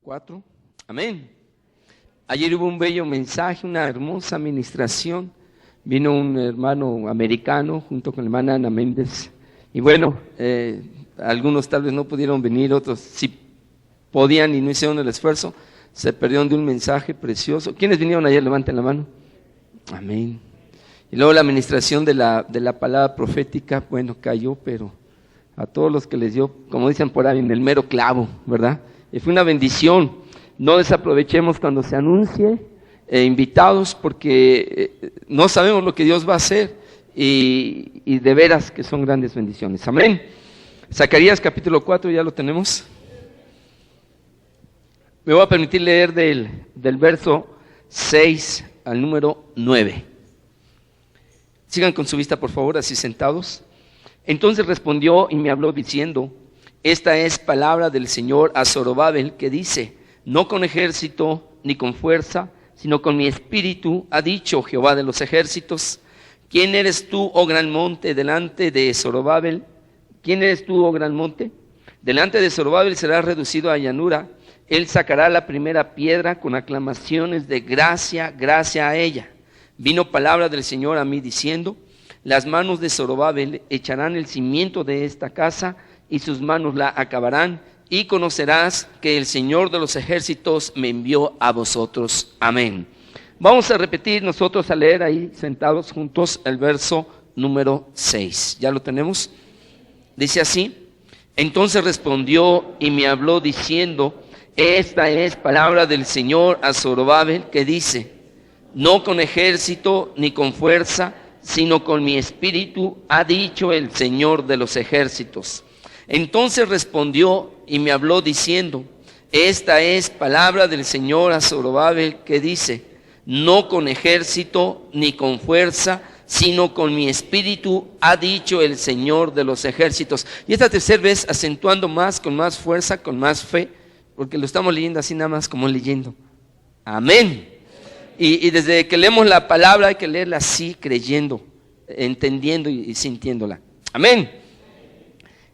4. Amén. Ayer hubo un bello mensaje, una hermosa administración. Vino un hermano americano junto con la hermana Ana Méndez. Y bueno, algunos tal vez no pudieron venir, otros sí podían y no hicieron el esfuerzo. Se perdieron de un mensaje precioso. ¿Quiénes vinieron ayer? Levanten la mano. Amén. Y luego la administración de la palabra profética, bueno, cayó, pero a todos los que les dio, como dicen por ahí, en el mero clavo, ¿verdad? Y fue una bendición. No desaprovechemos cuando se anuncie, invitados, porque no sabemos lo que Dios va a hacer y de veras que son grandes bendiciones. Amén. Zacarías capítulo 4, ya lo tenemos. Me voy a permitir leer del verso 6 al número 9. Sigan con su vista, por favor, así sentados. Entonces respondió y me habló diciendo: esta es palabra del Señor a Zorobabel, que dice: no con ejército ni con fuerza, sino con mi espíritu, ha dicho Jehová de los ejércitos. ¿Quién eres tú, oh gran monte, delante de Zorobabel? ¿Quién eres tú, oh gran monte? Delante de Zorobabel será reducido a llanura. Él sacará la primera piedra con aclamaciones de gracia, gracia a ella. Vino palabra del Señor a mí diciendo: las manos de Zorobabel echarán el cimiento de esta casa, y sus manos la acabarán, y conocerás que el Señor de los ejércitos me envió a vosotros. Amén. Vamos a repetir nosotros a leer ahí sentados juntos el verso número 6. ¿Ya lo tenemos? Dice así: entonces respondió y me habló diciendo: esta es palabra del Señor a Zorobabel, que dice: no con ejército ni con fuerza, sino con mi espíritu, ha dicho el Señor de los ejércitos. Entonces respondió y me habló diciendo: esta es palabra del Señor a Zorobabel, que dice: no con ejército ni con fuerza, sino con mi espíritu, ha dicho el Señor de los ejércitos. Y esta tercera vez acentuando más, con más fuerza, con más fe, porque lo estamos leyendo así nada más como leyendo. Amén. Y desde que leemos la palabra hay que leerla así, creyendo, entendiendo y sintiéndola. Amén.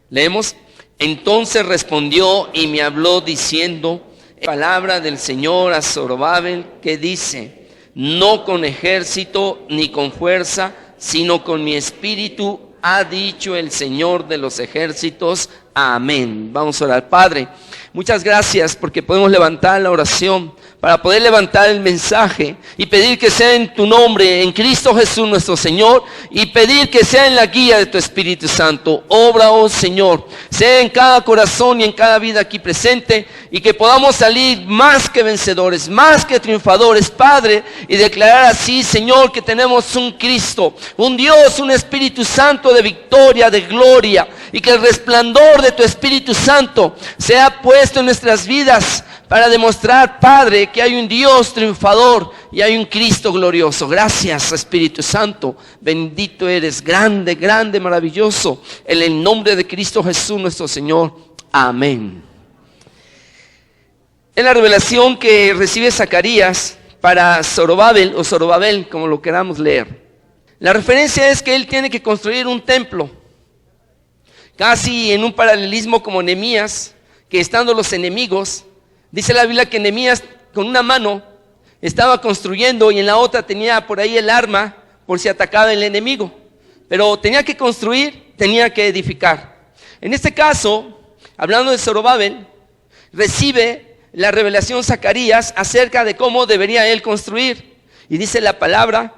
Leemos: entonces respondió y me habló diciendo: palabra del Señor a Zorobabel, que dice: no con ejército ni con fuerza, sino con mi espíritu, ha dicho el Señor de los ejércitos. Amén. Vamos a orar. Padre, muchas gracias porque podemos levantar la oración para poder levantar el mensaje y pedir que sea en tu nombre, en Cristo Jesús nuestro Señor, y pedir que sea en la guía de tu Espíritu Santo. Obra, oh Señor, sea en cada corazón y en cada vida aquí presente, y que podamos salir más que vencedores, más que triunfadores, Padre, y declarar así, Señor, que tenemos un Cristo, un Dios, un Espíritu Santo de victoria, de gloria, y que el resplandor de tu Espíritu Santo sea puesto en nuestras vidas para demostrar, Padre, que hay un Dios triunfador y hay un Cristo glorioso. Gracias, Espíritu Santo. Bendito eres, grande, grande, maravilloso. En el nombre de Cristo Jesús nuestro Señor. Amén. En la revelación que recibe Zacarías para Zorobabel, o Zorobabel, como lo queramos leer, la referencia es que él tiene que construir un templo, casi en un paralelismo como Nehemías, que estando los enemigos, dice la Biblia que Nehemías con una mano estaba construyendo y en la otra tenía por ahí el arma por si atacaba el enemigo. Pero tenía que construir, tenía que edificar. En este caso, hablando de Zorobabel, recibe la revelación Zacarías acerca de cómo debería él construir. Y dice la palabra: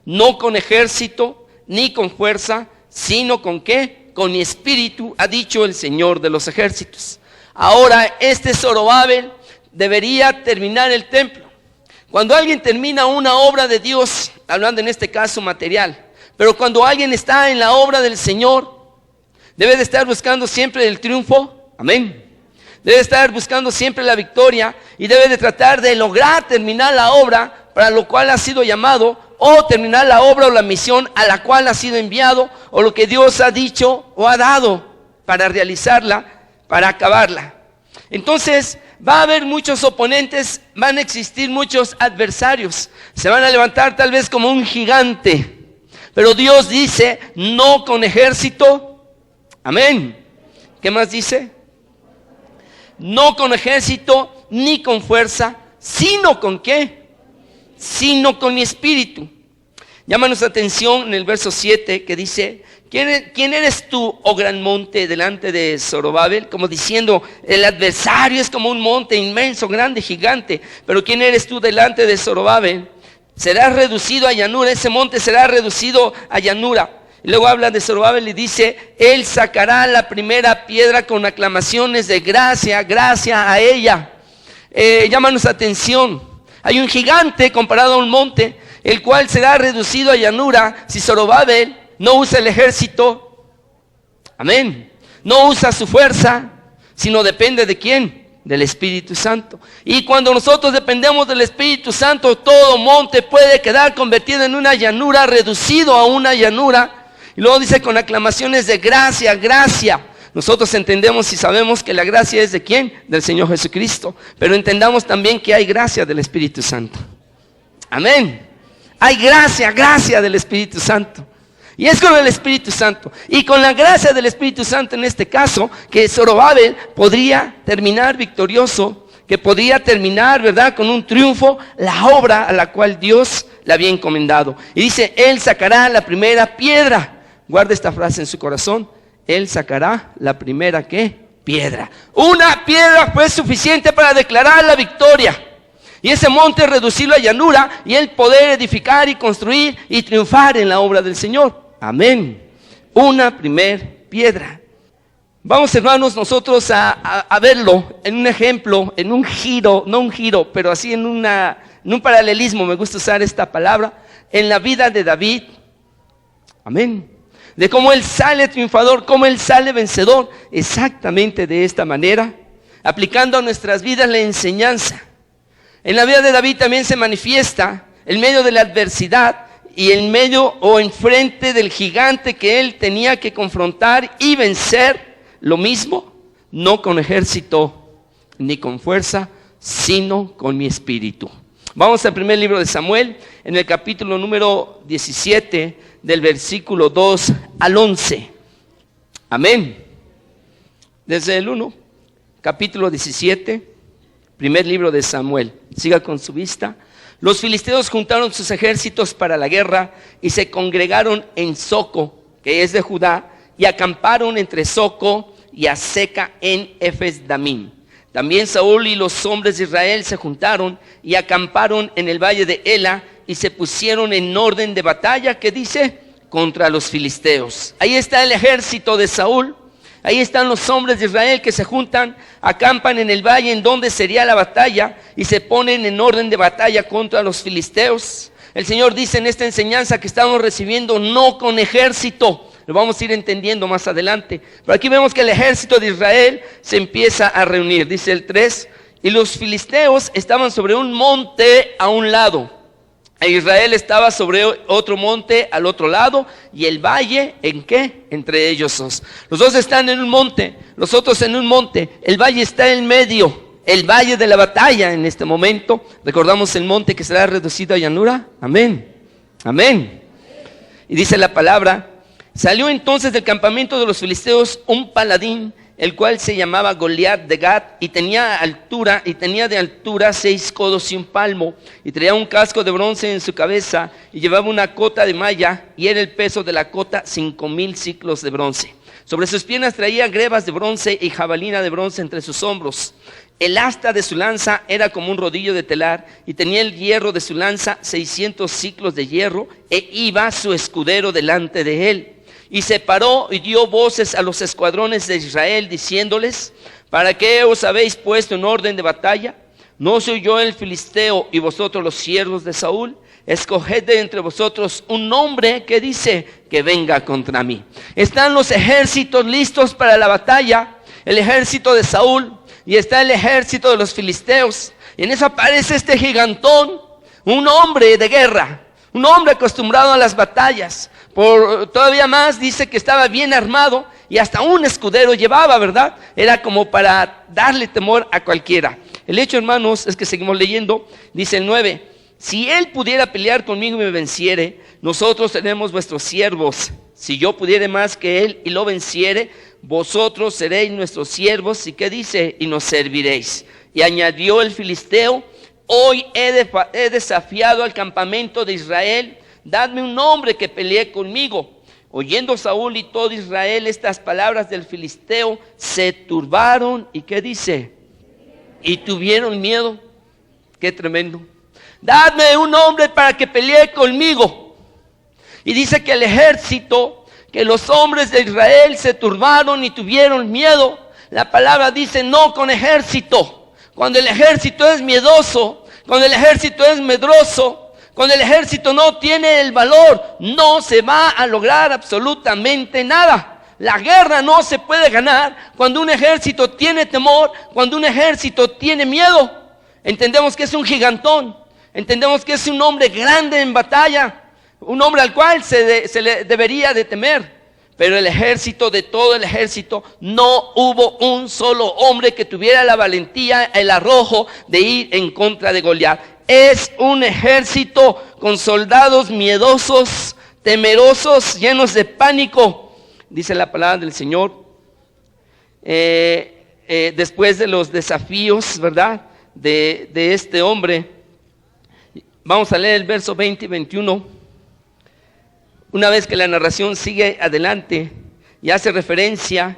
no con ejército ni con fuerza, sino con ¿qué? Con mi espíritu, ha dicho el Señor de los ejércitos. Ahora este Zorobabel debería terminar el templo. Cuando alguien termina una obra de Dios, hablando en este caso material, pero cuando alguien está en la obra del Señor, debe de estar buscando siempre el triunfo. Amén. Debe de estar buscando siempre la victoria y debe de tratar de lograr terminar la obra para lo cual ha sido llamado, o terminar la obra o la misión a la cual ha sido enviado, o lo que Dios ha dicho o ha dado para realizarla, para acabarla. Entonces va a haber muchos oponentes, van a existir muchos adversarios, se van a levantar tal vez como un gigante, pero Dios dice: no con ejército. Amén. ¿Qué más dice? No con ejército ni con fuerza, sino con ¿qué? Sino con mi espíritu. Llama nuestra atención en el verso 7 que dice: ¿Quién eres tú, oh gran monte, delante de Zorobabel? Como diciendo, el adversario es como un monte inmenso, grande, gigante. Pero ¿quién eres tú delante de Zorobabel? Serás reducido a llanura, ese monte será reducido a llanura. Y luego habla de Zorobabel y dice: él sacará la primera piedra con aclamaciones de gracia, gracia a ella. Llama nuestra atención. Hay un gigante comparado a un monte, el cual será reducido a llanura si Zorobabel no usa el ejército, amén, no usa su fuerza, sino depende ¿de quién? Del Espíritu Santo. Y cuando nosotros dependemos del Espíritu Santo, todo monte puede quedar convertido en una llanura, reducido a una llanura. Y luego dice: con aclamaciones de gracia, gracia. Nosotros entendemos y sabemos que la gracia es ¿de quién? Del Señor Jesucristo. Pero entendamos también que hay gracia del Espíritu Santo. Amén. Hay gracia, gracia del Espíritu Santo. Y es con el Espíritu Santo. Y con la gracia del Espíritu Santo en este caso, que Zorobabel podría terminar victorioso, que podría terminar, ¿verdad?, con un triunfo, la obra a la cual Dios le había encomendado. Y dice: él sacará la primera piedra. Guarda esta frase en su corazón: él sacará la primera, ¿qué? Piedra. Una piedra fue suficiente para declarar la victoria. Y ese monte reducirlo a llanura y él poder edificar y construir y triunfar en la obra del Señor. Amén. Una primer piedra. Vamos, hermanos, nosotros a verlo en un ejemplo, en un giro, no un giro, pero así en un paralelismo, me gusta usar esta palabra, en la vida de David. Amén. De cómo él sale triunfador, cómo él sale vencedor, exactamente de esta manera, aplicando a nuestras vidas la enseñanza. En la vida de David también se manifiesta en medio de la adversidad y en medio o enfrente del gigante que él tenía que confrontar y vencer. Lo mismo, no con ejército ni con fuerza, sino con mi espíritu. Vamos al primer libro de Samuel, en el capítulo número 17, del versículo 2 al 11. Amén. Desde el 1, capítulo 17, primer libro de Samuel. Siga con su vista. Los filisteos juntaron sus ejércitos para la guerra y se congregaron en Soco, que es de Judá, y acamparon entre Soco y Aseca en Efes-Damim. También Saúl y los hombres de Israel se juntaron y acamparon en el valle de Ela y se pusieron en orden de batalla, que dice, contra los filisteos. Ahí está el ejército de Saúl. Ahí están los hombres de Israel que se juntan, acampan en el valle en donde sería la batalla y se ponen en orden de batalla contra los filisteos. El Señor dice en esta enseñanza que estamos recibiendo: no con ejército. Lo vamos a ir entendiendo más adelante. Pero aquí vemos que el ejército de Israel se empieza a reunir. Dice el 3: y los filisteos estaban sobre un monte a un lado, e Israel estaba sobre otro monte al otro lado, y el valle, ¿en qué? Entre ellos dos. Los dos están en un monte, los otros en un monte. El valle está en medio, el valle de la batalla en este momento. Recordamos el monte que será reducido a llanura. Amén, amén. Y dice la palabra: salió entonces del campamento de los filisteos un paladín, el cual se llamaba Goliat de Gat, y tenía de altura 6 codos y un palmo, y traía un casco de bronce en su cabeza, y llevaba una cota de malla, y era el peso de la cota 5,000 siclos de bronce. Sobre sus piernas traía grebas de bronce y jabalina de bronce entre sus hombros. El asta de su lanza era como un rodillo de telar, y tenía el hierro de su lanza 600 siclos de hierro, e iba su escudero delante de él. Y se paró y dio voces a los escuadrones de Israel, diciéndoles: ¿para qué os habéis puesto en orden de batalla? ¿No soy yo el filisteo y vosotros los siervos de Saúl? Escoged de entre vosotros un hombre que dice que venga contra mí. Están los ejércitos listos para la batalla, el ejército de Saúl, y está el ejército de los filisteos. Y en eso aparece este gigantón, un hombre de guerra, un hombre acostumbrado a las batallas. Todavía más dice que estaba bien armado y hasta un escudero llevaba, ¿verdad? Era como para darle temor a cualquiera. El hecho, hermanos, es que seguimos leyendo. Dice el 9: si él pudiera pelear conmigo y me venciere, nosotros seremos vuestros siervos. Si yo pudiere más que él y lo venciere, vosotros seréis nuestros siervos. ¿Y qué dice? Y nos serviréis. Y añadió el filisteo: hoy he desafiado al campamento de Israel, dadme un hombre que pelee conmigo. Oyendo Saúl y todo Israel estas palabras del filisteo, se turbaron. ¿Y qué dice? Y tuvieron miedo. Qué tremendo. Dadme un hombre para que pelee conmigo. Y dice que el ejército, que los hombres de Israel se turbaron y tuvieron miedo. La palabra dice: no con ejército. Cuando el ejército es miedoso, cuando el ejército es medroso, cuando el ejército no tiene el valor, no se va a lograr absolutamente nada. La guerra no se puede ganar cuando un ejército tiene temor, cuando un ejército tiene miedo. Entendemos que es un gigantón, entendemos que es un hombre grande en batalla, un hombre al cual se le debería de temer. Pero el ejército, de todo el ejército, no hubo un solo hombre que tuviera la valentía, el arrojo de ir en contra de Goliat. Es un ejército con soldados miedosos, temerosos, llenos de pánico. Dice la palabra del Señor, después de los desafíos, ¿verdad?, de este hombre. Vamos a leer el verso 20 y 21. Una vez que la narración sigue adelante y hace referencia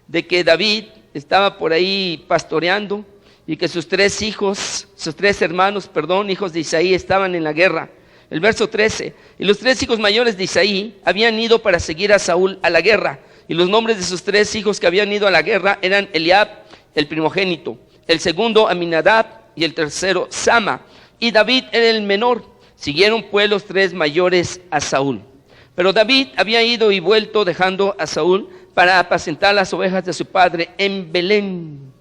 de que David estaba por ahí pastoreando y que sus tres hermanos, hijos de Isaí, estaban en la guerra. El verso 13: y los 3 hijos mayores de Isaí habían ido para seguir a Saúl a la guerra. Y los nombres de sus 3 hijos que habían ido a la guerra eran Eliab, el primogénito, el segundo Aminadab y el tercero Sama. Y David era el menor. Siguieron pues los 3 mayores a Saúl. Pero David había ido y vuelto, dejando a Saúl para apacentar las ovejas de su padre en Belén.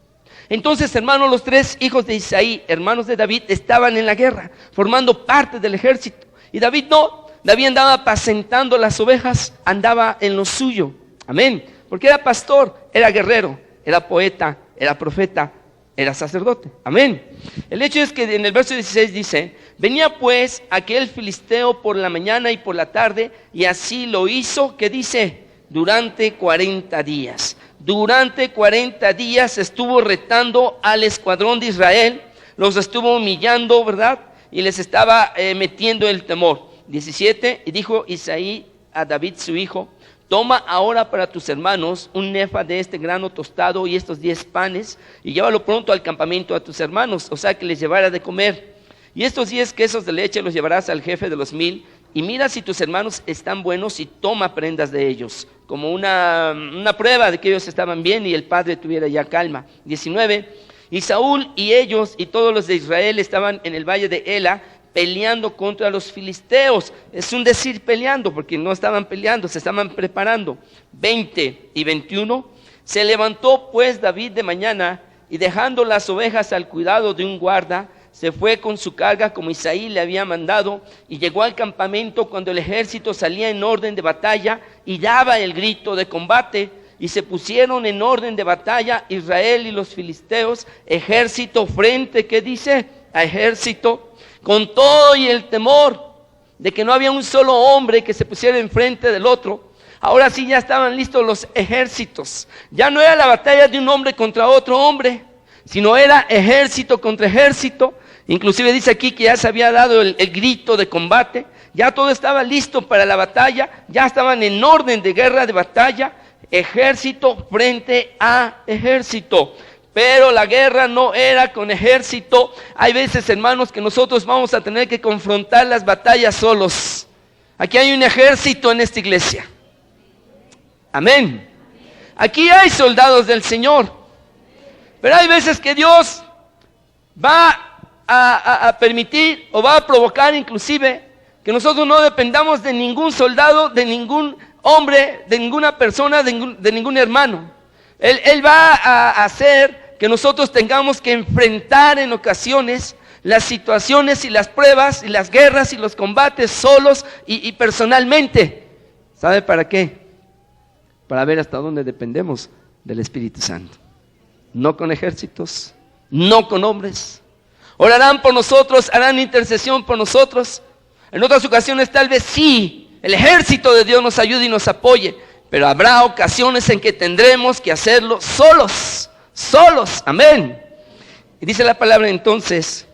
Entonces, hermanos, los 3 hijos de Isaí, hermanos de David, estaban en la guerra, formando parte del ejército. Y David no. David andaba apacentando las ovejas, andaba en lo suyo. Amén. Porque era pastor, era guerrero, era poeta, era profeta, era sacerdote. Amén. El hecho es que en el verso 16 dice: venía pues aquel filisteo por la mañana y por la tarde, y así lo hizo, ¿qué dice? Durante 40 días. Durante 40 días estuvo retando al escuadrón de Israel, los estuvo humillando, ¿verdad? Y les estaba metiendo el temor. 17: y dijo Isaí a David su hijo: toma ahora para tus hermanos un nefa de este grano tostado y estos 10 panes, y llévalo pronto al campamento a tus hermanos, o sea que les llevara de comer. Y estos 10 quesos de leche los llevarás al jefe de los 1000, y mira si tus hermanos están buenos y toma prendas de ellos, como una prueba de que ellos estaban bien y el padre tuviera ya calma. 19: y Saúl y ellos y todos los de Israel estaban en el valle de Ela, peleando contra los filisteos. Es un decir peleando, porque no estaban peleando, se estaban preparando. 20 y 21: se levantó pues David de mañana, y dejando las ovejas al cuidado de un guarda, se fue con su carga como Isaí le había mandado, y llegó al campamento cuando el ejército salía en orden de batalla y daba el grito de combate. Y se pusieron en orden de batalla Israel y los filisteos, ejército frente, ¿qué dice? A ejército, con todo y el temor de que no había un solo hombre que se pusiera enfrente del otro. Ahora sí ya estaban listos los ejércitos. Ya no era la batalla de un hombre contra otro hombre, sino era ejército contra ejército. Inclusive dice aquí que ya se había dado el grito de combate. Ya todo estaba listo para la batalla. Ya estaban en orden de guerra, de batalla. Ejército frente a ejército. Pero la guerra no era con ejército. Hay veces, hermanos, que nosotros vamos a tener que confrontar las batallas solos. Aquí hay un ejército en esta iglesia. Amén. Aquí hay soldados del Señor. Pero hay veces que Dios va a permitir o va a provocar inclusive que nosotros no dependamos de ningún soldado, de ningún hombre, de ninguna persona, de ningún hermano. Él va a hacer que nosotros tengamos que enfrentar en ocasiones las situaciones y las pruebas y las guerras y los combates solos y personalmente. ¿Sabe para qué? Para ver hasta dónde dependemos del Espíritu Santo. No con ejércitos, no con hombres. Orarán por nosotros, harán intercesión por nosotros. En otras ocasiones tal vez sí, el ejército de Dios nos ayude y nos apoye, pero habrá ocasiones en que tendremos que hacerlo solos, amén. Y dice la palabra entonces,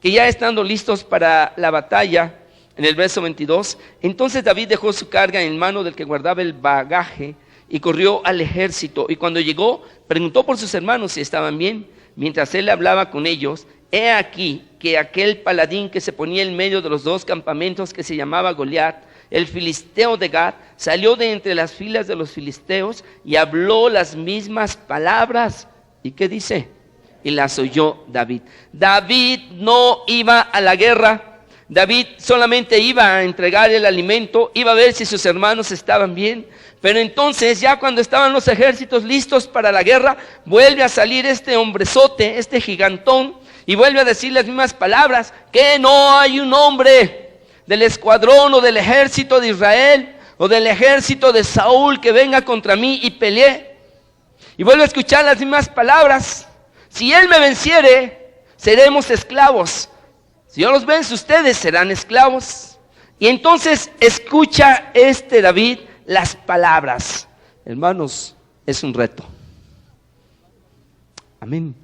que ya estando listos para la batalla, en el verso 22, entonces David dejó su carga en mano del que guardaba el bagaje y corrió al ejército. Y cuando llegó, preguntó por sus hermanos si estaban bien. Mientras él hablaba con ellos, he aquí que aquel paladín que se ponía en medio de los dos campamentos, que se llamaba Goliat, el filisteo de Gat, salió de entre las filas de los filisteos y habló las mismas palabras. ¿Y qué dice? Y las oyó David. David no iba a la guerra. David solamente iba a entregar el alimento, iba a ver si sus hermanos estaban bien. Pero entonces, ya cuando estaban los ejércitos listos para la guerra, vuelve a salir este hombrezote, este gigantón, y vuelve a decir las mismas palabras, que no hay un hombre del escuadrón o del ejército de Israel o del ejército de Saúl que venga contra mí y pelee. Y vuelve a escuchar las mismas palabras. Si él me venciere, seremos esclavos. Si yo los venzo, ustedes serán esclavos. Y entonces escucha David las palabras. Hermanos, es un reto. Amén.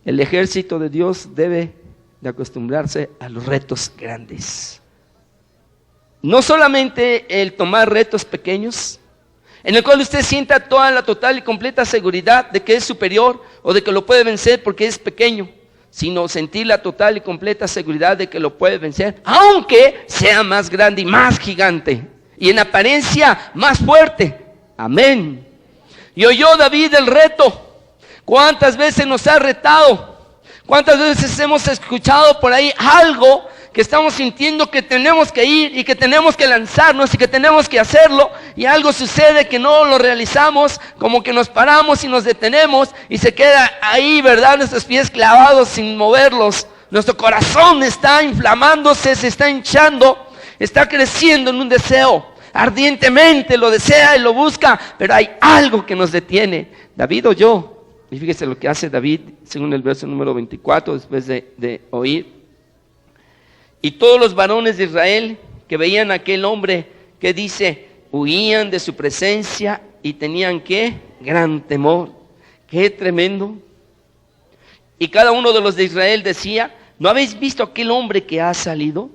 El ejército de Dios debe de acostumbrarse a los retos grandes. No solamente el tomar retos pequeños, en el cual usted sienta toda la total y completa seguridad de que es superior o de que lo puede vencer porque es pequeño, sino sentir la total y completa seguridad de que lo puede vencer, aunque sea más grande y más gigante, y en apariencia más fuerte. Amén. Y oyó David el reto. ¿Cuántas veces nos ha retado? ¿Cuántas veces hemos escuchado por ahí algo que estamos sintiendo que tenemos que ir y que tenemos que lanzarnos y que tenemos que hacerlo, y algo sucede que no lo realizamos, como que nos paramos y nos detenemos y se queda ahí, ¿verdad? Nuestros pies clavados sin moverlos. Nuestro corazón está inflamándose, se está hinchando, está creciendo en un deseo. Ardientemente lo desea y lo busca, pero hay algo que nos detiene. David oyó. Y fíjese lo que hace David, según el verso número 24, después de oír. Y todos los varones de Israel que veían a aquel hombre que dice, huían de su presencia y tenían ¿qué? Gran temor. Qué tremendo. Y cada uno de los de Israel decía, ¿no habéis visto aquel hombre que ha salido?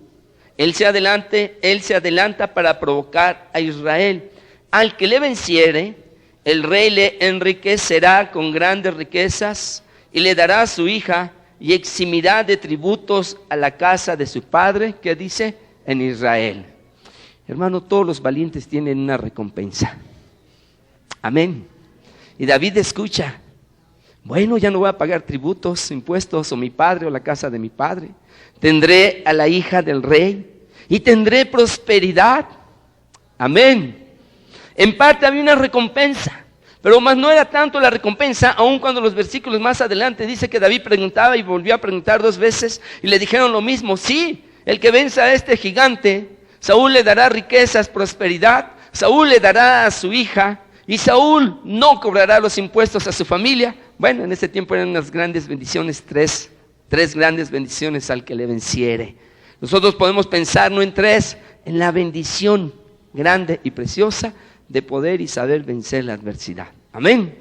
Él se adelanta para provocar a Israel. Al que le venciere, el rey le enriquecerá con grandes riquezas y le dará a su hija y eximirá de tributos a la casa de su padre, que dice, en Israel. Hermano, todos los valientes tienen una recompensa. Amén. Y David escucha, bueno, ya no voy a pagar tributos, impuestos, o mi padre o la casa de mi padre. Tendré a la hija del rey y tendré prosperidad. Amén. En parte había una recompensa, pero más no era tanto la recompensa, aun cuando los versículos más adelante dice que David preguntaba y volvió a preguntar 2 veces y le dijeron lo mismo. Sí, el que venza a este gigante, Saúl le dará riquezas, prosperidad, Saúl le dará a su hija y Saúl no cobrará los impuestos a su familia. Bueno, en ese tiempo eran unas grandes bendiciones, tres grandes bendiciones al que le venciere. Nosotros podemos pensar no en 3, en la bendición grande y preciosa de poder y saber vencer la adversidad. Amén.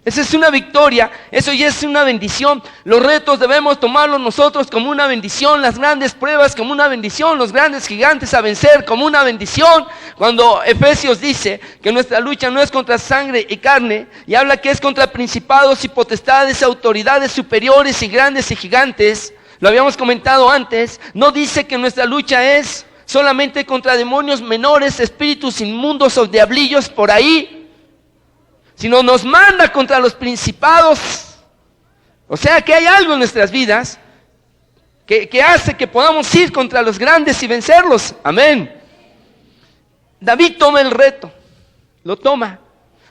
Esa es una victoria, eso ya es una bendición. Los retos debemos tomarlos nosotros como una bendición, las grandes pruebas como una bendición, los grandes gigantes a vencer como una bendición. Cuando Efesios dice que nuestra lucha no es contra sangre y carne, y habla que es contra principados y potestades, autoridades superiores y grandes y gigantes, lo habíamos comentado antes, no dice que nuestra lucha es solamente contra demonios menores, espíritus inmundos o diablillos por ahí, sino nos manda contra los principados. O sea que hay algo en nuestras vidas que hace que podamos ir contra los grandes y vencerlos. Amén. David toma el reto, lo toma.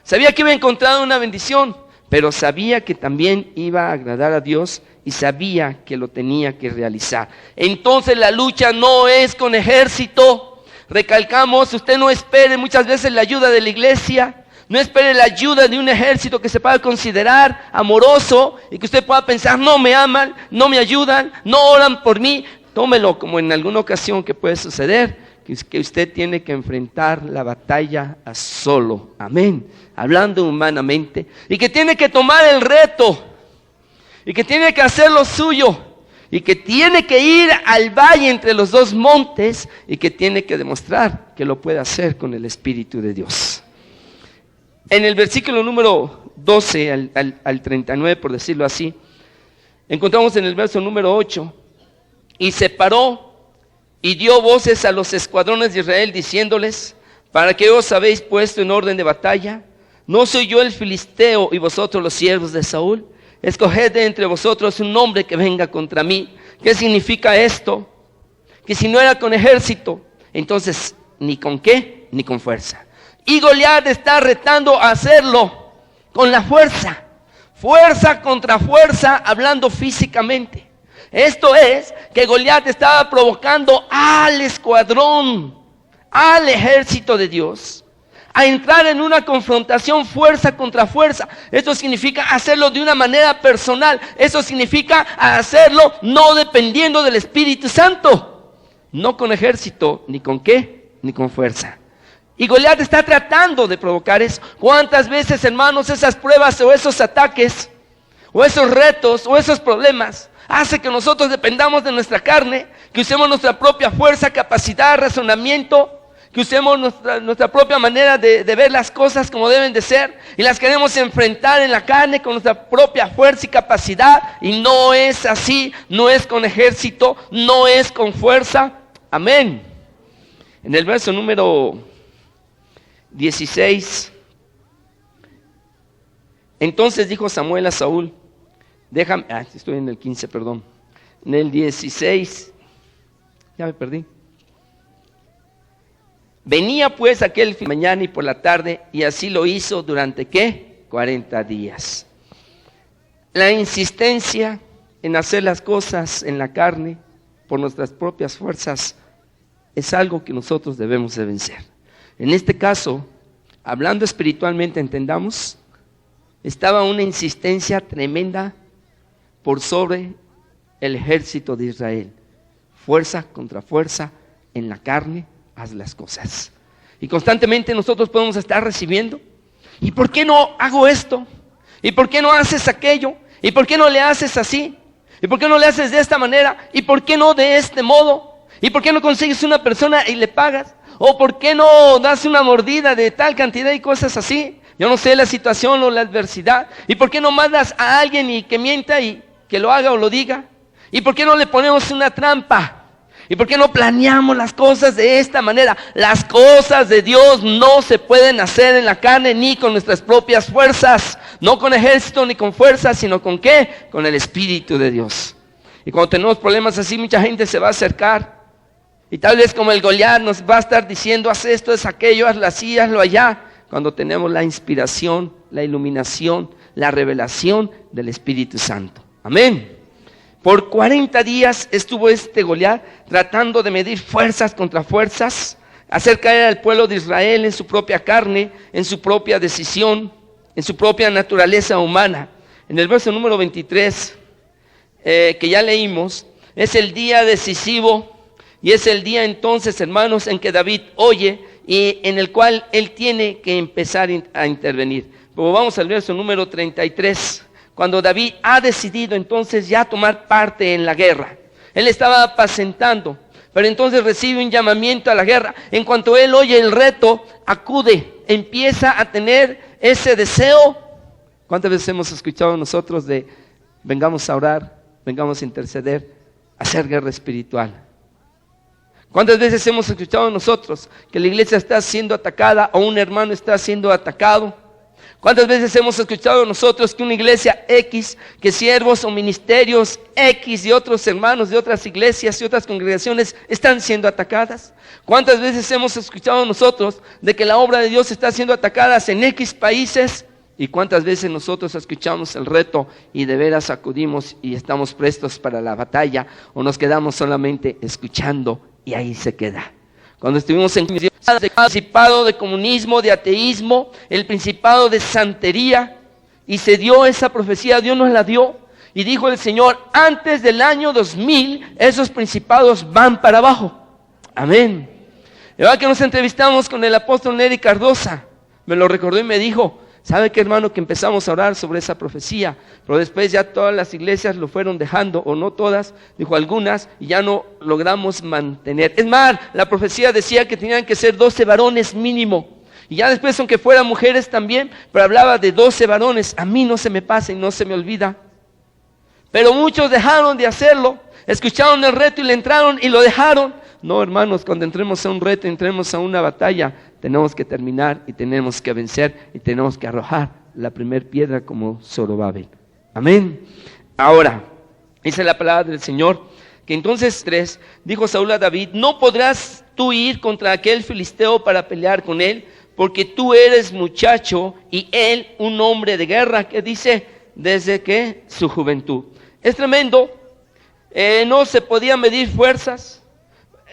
Sabía que iba a encontrar una bendición, pero sabía que también iba a agradar a Dios y sabía que lo tenía que realizar. Entonces la lucha no es con ejército. Recalcamos, usted no espere muchas veces la ayuda de la iglesia, no espere la ayuda de un ejército que se pueda considerar amoroso y que usted pueda pensar, no me aman, no me ayudan, no oran por mí. Tómelo como en alguna ocasión que puede suceder, que usted tiene que enfrentar la batalla a solo. Amén. Hablando humanamente. Y que tiene que tomar el reto. y que tiene que hacer lo suyo, y que tiene que ir al valle entre los dos montes, y que tiene que demostrar que lo puede hacer con el Espíritu de Dios. En el versículo número 12 al 39, por decirlo así, encontramos en el verso número 8, y se paró y dio voces a los escuadrones de Israel diciéndoles: ¿para qué os habéis puesto en orden de batalla? ¿No soy yo el filisteo y vosotros los siervos de Saúl? Escoged de entre vosotros un hombre que venga contra mí. ¿Qué significa esto? Que si no era con ejército, entonces ni con qué, ni con fuerza. Y Goliat está retando a hacerlo con la fuerza. Fuerza contra fuerza, hablando físicamente. Esto es que Goliat estaba provocando al escuadrón, al ejército de Dios, a entrar en una confrontación fuerza contra fuerza. Esto significa hacerlo de una manera personal. Eso significa hacerlo no dependiendo del Espíritu Santo, no con ejército, ni con qué, ni con fuerza. Y Goliat está tratando de provocar eso. ¿Cuántas veces, hermanos, esas pruebas o esos ataques, o esos retos, o esos problemas, hace que nosotros dependamos de nuestra carne, que usemos nuestra propia fuerza, capacidad, razonamiento, que usemos nuestra propia manera de ver las cosas como deben de ser, y las queremos enfrentar en la carne con nuestra propia fuerza y capacidad? Y no es así, no es con ejército, no es con fuerza. Amén. En el verso número 16, entonces dijo Samuel a Saúl, déjame, estoy en el 15, perdón. En el 16, ya me perdí. Venía pues aquel mañana y por la tarde, y así lo hizo durante ¿qué? 40 días. La insistencia en hacer las cosas en la carne por nuestras propias fuerzas es algo que nosotros debemos de vencer. En este caso, hablando espiritualmente, entendamos, estaba una insistencia tremenda por sobre el ejército de Israel. Fuerza contra fuerza en la carne, haz las cosas. Y constantemente nosotros podemos estar recibiendo. ¿Y por qué no hago esto? ¿Y por qué no haces aquello? ¿Y por qué no le haces así? ¿Y por qué no le haces de esta manera? ¿Y por qué no de este modo? ¿Y por qué no consigues una persona y le pagas? ¿O por qué no das una mordida de tal cantidad y cosas así? Yo no sé la situación o la adversidad. ¿Y por qué no mandas a alguien y que mienta y que lo haga o lo diga? ¿Y por qué no le ponemos una trampa? ¿Y por qué no planeamos las cosas de esta manera? Las cosas de Dios no se pueden hacer en la carne ni con nuestras propias fuerzas. No con ejército ni con fuerza, sino con ¿qué? Con el Espíritu de Dios. Y cuando tenemos problemas así, mucha gente se va a acercar. Y tal vez como el Goliat nos va a estar diciendo, haz esto, haz aquello, hazlo así, hazlo allá. Cuando tenemos la inspiración, la iluminación, la revelación del Espíritu Santo. Amén. Por 40 días estuvo este Goliat tratando de medir fuerzas contra fuerzas, hacer caer al pueblo de Israel en su propia carne, en su propia decisión, en su propia naturaleza humana. En el verso número 23, que ya leímos, es el día decisivo y es el día entonces, hermanos, en que David oye y en el cual él tiene que empezar a intervenir. Pero vamos al verso número 33. Cuando David ha decidido entonces ya tomar parte en la guerra. Él estaba apacentando, pero entonces recibe un llamamiento a la guerra. En cuanto él oye el reto, acude, empieza a tener ese deseo. ¿Cuántas veces hemos escuchado nosotros de vengamos a orar, vengamos a interceder, a hacer guerra espiritual? ¿Cuántas veces hemos escuchado nosotros que la iglesia está siendo atacada o un hermano está siendo atacado? ¿Cuántas veces hemos escuchado nosotros que una iglesia X, que siervos o ministerios X y otros hermanos de otras iglesias y otras congregaciones están siendo atacadas? ¿Cuántas veces hemos escuchado nosotros de que la obra de Dios está siendo atacada en X países? ¿Y cuántas veces nosotros escuchamos el reto y de veras acudimos y estamos prestos para la batalla o nos quedamos solamente escuchando y ahí se queda? Cuando estuvimos en el principado de comunismo, de ateísmo, el principado de santería, y se dio esa profecía, Dios nos la dio, y dijo el Señor, antes del año 2000, esos principados van para abajo. Amén. Y ahora que nos entrevistamos con el apóstol Nery Cardosa, me lo recordó y me dijo, ¿Sabe qué, hermano? Que empezamos a orar sobre esa profecía, pero después ya todas las iglesias lo fueron dejando, o no todas, dijo algunas, y ya no logramos mantener. Es más, la profecía decía que tenían que ser 12 varones mínimo, y ya después aunque fueran mujeres también, pero hablaba de 12 varones. A mí no se me pasa y no se me olvida. Pero muchos dejaron de hacerlo, escucharon el reto y le entraron y lo dejaron. No, hermanos, cuando entremos a un reto, entremos a una batalla, tenemos que terminar y tenemos que vencer y tenemos que arrojar la primer piedra como Zorobabel. Amén. Ahora, esa es la palabra del Señor. Que entonces 3, dijo Saúl a David: no podrás tú ir contra aquel filisteo para pelear con él, porque tú eres muchacho y él un hombre de guerra, que dice, desde que su juventud. Es tremendo, no se podía medir fuerzas.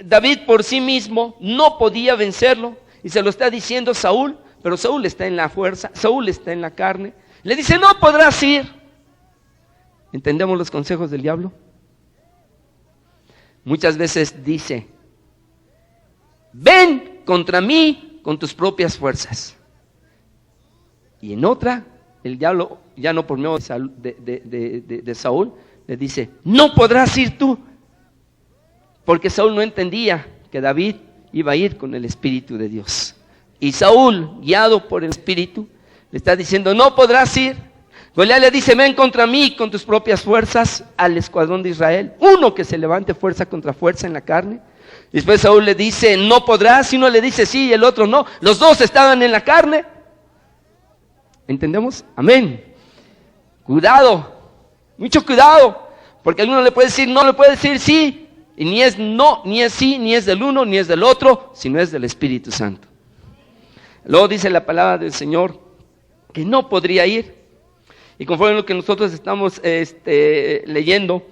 David por sí mismo no podía vencerlo, y se lo está diciendo Saúl, pero Saúl está en la fuerza, Saúl está en la carne. Le dice: no podrás ir. ¿Entendemos los consejos del diablo? Muchas veces dice: ven contra mí con tus propias fuerzas. Y en otra, el diablo, ya no por medio de Saúl, le dice: no podrás ir tú. Porque Saúl no entendía que David iba a ir con el Espíritu de Dios. Y Saúl, guiado por el Espíritu, le está diciendo: no podrás ir. Goliat le dice: ven contra mí con tus propias fuerzas al escuadrón de Israel. Uno que se levante fuerza contra fuerza en la carne. Después Saúl le dice: no podrás. Y uno le dice sí y el otro no. Los dos estaban en la carne. ¿Entendemos? Amén. Cuidado, mucho cuidado, porque alguno le puede decir no, le puede decir sí. Y ni es no, ni es sí, ni es del uno, ni es del otro, sino es del Espíritu Santo. Luego dice la palabra del Señor que no podría ir. Y conforme a lo que nosotros estamos leyendo,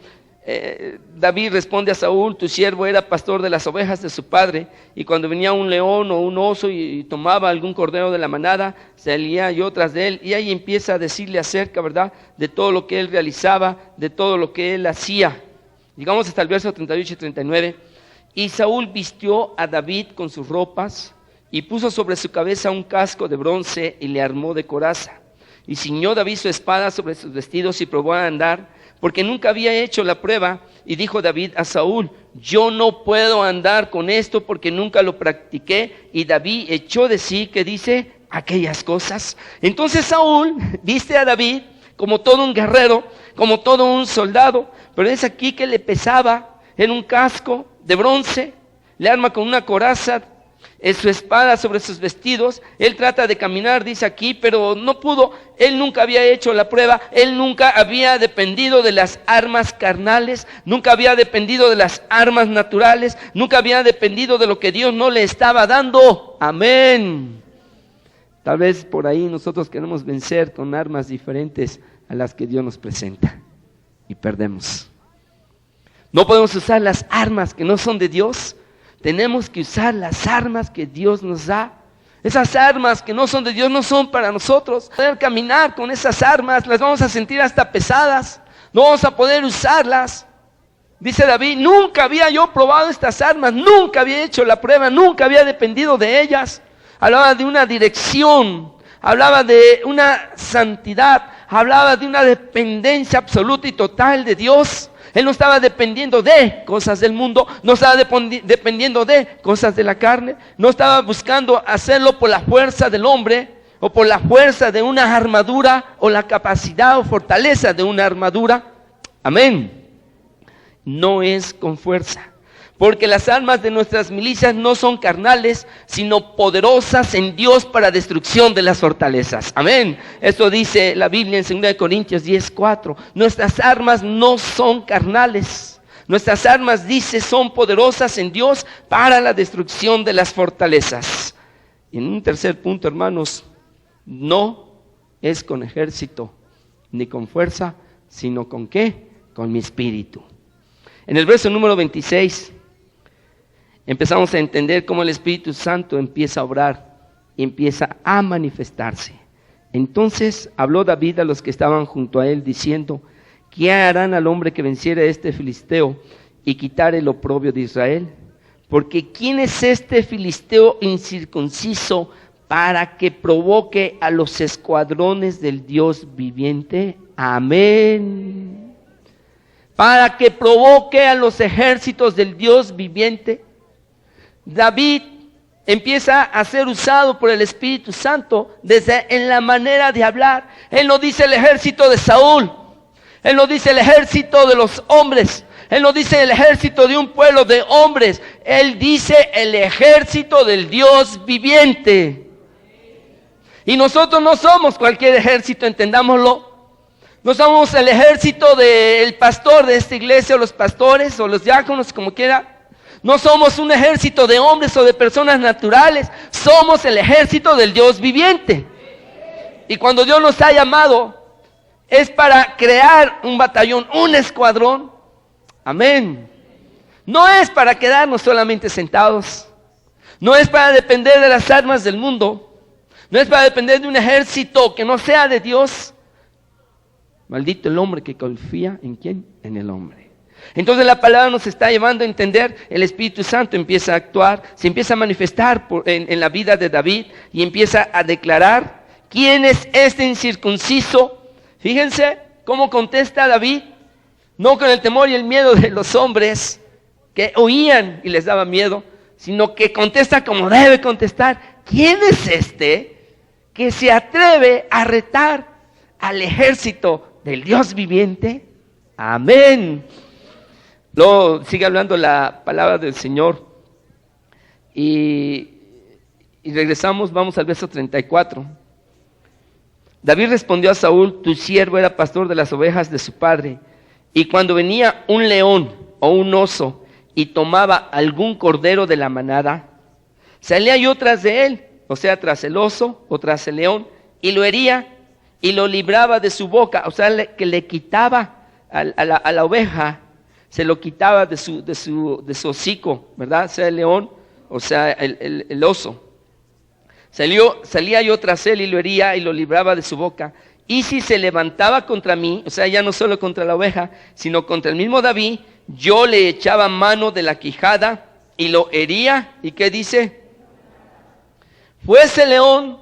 David responde a Saúl: tu siervo era pastor de las ovejas de su padre, y cuando venía un león o un oso y tomaba algún cordero de la manada, salía yo tras de él. Y ahí empieza a decirle acerca, ¿verdad?, de todo lo que él realizaba, de todo lo que él hacía. Llegamos hasta el verso 38 y 39. Y Saúl vistió a David con sus ropas, y puso sobre su cabeza un casco de bronce, y le armó de coraza. Y ciñó David su espada sobre sus vestidos, y probó a andar, porque nunca había hecho la prueba. Y dijo David a Saúl: yo no puedo andar con esto, porque nunca lo practiqué. Y David echó de sí, que dice, aquellas cosas. Entonces Saúl viste a David como todo un guerrero, como todo un soldado, pero es aquí que le pesaba en un casco de bronce, le arma con una coraza, en su espada sobre sus vestidos. Él trata de caminar, dice aquí, pero no pudo. Él nunca había hecho la prueba, él nunca había dependido de las armas carnales, nunca había dependido de las armas naturales, nunca había dependido de lo que Dios no le estaba dando. Amén. Tal vez por ahí nosotros queremos vencer con armas diferentes a las que Dios nos presenta y perdemos. No podemos usar las armas que no son de Dios. Tenemos que usar las armas que Dios nos da. Esas armas que no son de Dios no son para nosotros. Poder caminar con esas armas, las vamos a sentir hasta pesadas. No vamos a poder usarlas. Dice David: nunca había yo probado estas armas, nunca había hecho la prueba, nunca había dependido de ellas. Hablaba de una dirección, hablaba de una santidad, hablaba de una dependencia absoluta y total de Dios. Él no estaba dependiendo de cosas del mundo, no estaba dependiendo de cosas de la carne, no estaba buscando hacerlo por la fuerza del hombre o por la fuerza de una armadura o la capacidad o fortaleza de una armadura. Amén. No es con fuerza, porque las armas de nuestras milicias no son carnales, sino poderosas en Dios para destrucción de las fortalezas. Amén. Esto dice la Biblia en 2 Corintios 10:4. Nuestras armas no son carnales. Nuestras armas, dice, son poderosas en Dios para la destrucción de las fortalezas. Y en un tercer punto, hermanos, no es con ejército ni con fuerza, sino con ¿qué? Con mi espíritu. En el verso número 26 empezamos a entender cómo el Espíritu Santo empieza a obrar y empieza a manifestarse. Entonces habló David a los que estaban junto a él, diciendo: ¿qué harán al hombre que venciere a este filisteo y quitare el oprobio de Israel? Porque ¿quién es este filisteo incircunciso para que provoque a los escuadrones del Dios viviente. Amén. Para que provoque a los ejércitos del Dios viviente. David empieza a ser usado por el Espíritu Santo desde en la manera de hablar. Él no dice el ejército de Saúl, él no dice el ejército de los hombres, él no dice el ejército de un pueblo de hombres, él dice el ejército del Dios viviente. Y nosotros no somos cualquier ejército, entendámoslo. No somos el ejército del pastor de esta iglesia, o los pastores, o los diáconos, como quiera. No somos un ejército de hombres o de personas naturales. Somos el ejército del Dios viviente. Y cuando Dios nos ha llamado, es para crear un batallón, un escuadrón. Amén. No es para quedarnos solamente sentados. No es para depender de las armas del mundo. No es para depender de un ejército que no sea de Dios. Maldito el hombre que confía ¿en quién? En el hombre. Entonces la palabra nos está llevando a entender, el Espíritu Santo empieza a actuar, se empieza a manifestar en la vida de David y empieza a declarar quién es este incircunciso. Fíjense cómo contesta David, no con el temor y el miedo de los hombres que oían y les daba miedo, sino que contesta como debe contestar. ¿Quién es este que se atreve a retar al ejército del Dios viviente? Amén. Luego sigue hablando la palabra del Señor. Y regresamos, vamos al verso 34. David respondió a Saúl: tu siervo era pastor de las ovejas de su padre. Y cuando venía un león o un oso y tomaba algún cordero de la manada, salía yo tras de él, o sea, tras el oso o tras el león, y lo hería y lo libraba de su boca, o sea, que le quitaba a la oveja, se lo quitaba de su hocico, ¿verdad? Sea el león, o sea, el oso. Salía yo tras él y lo hería y lo libraba de su boca. Y si se levantaba contra mí, o sea, ya no solo contra la oveja, sino contra el mismo David, yo le echaba mano de la quijada y lo hería. ¿Y qué dice? Fuese león,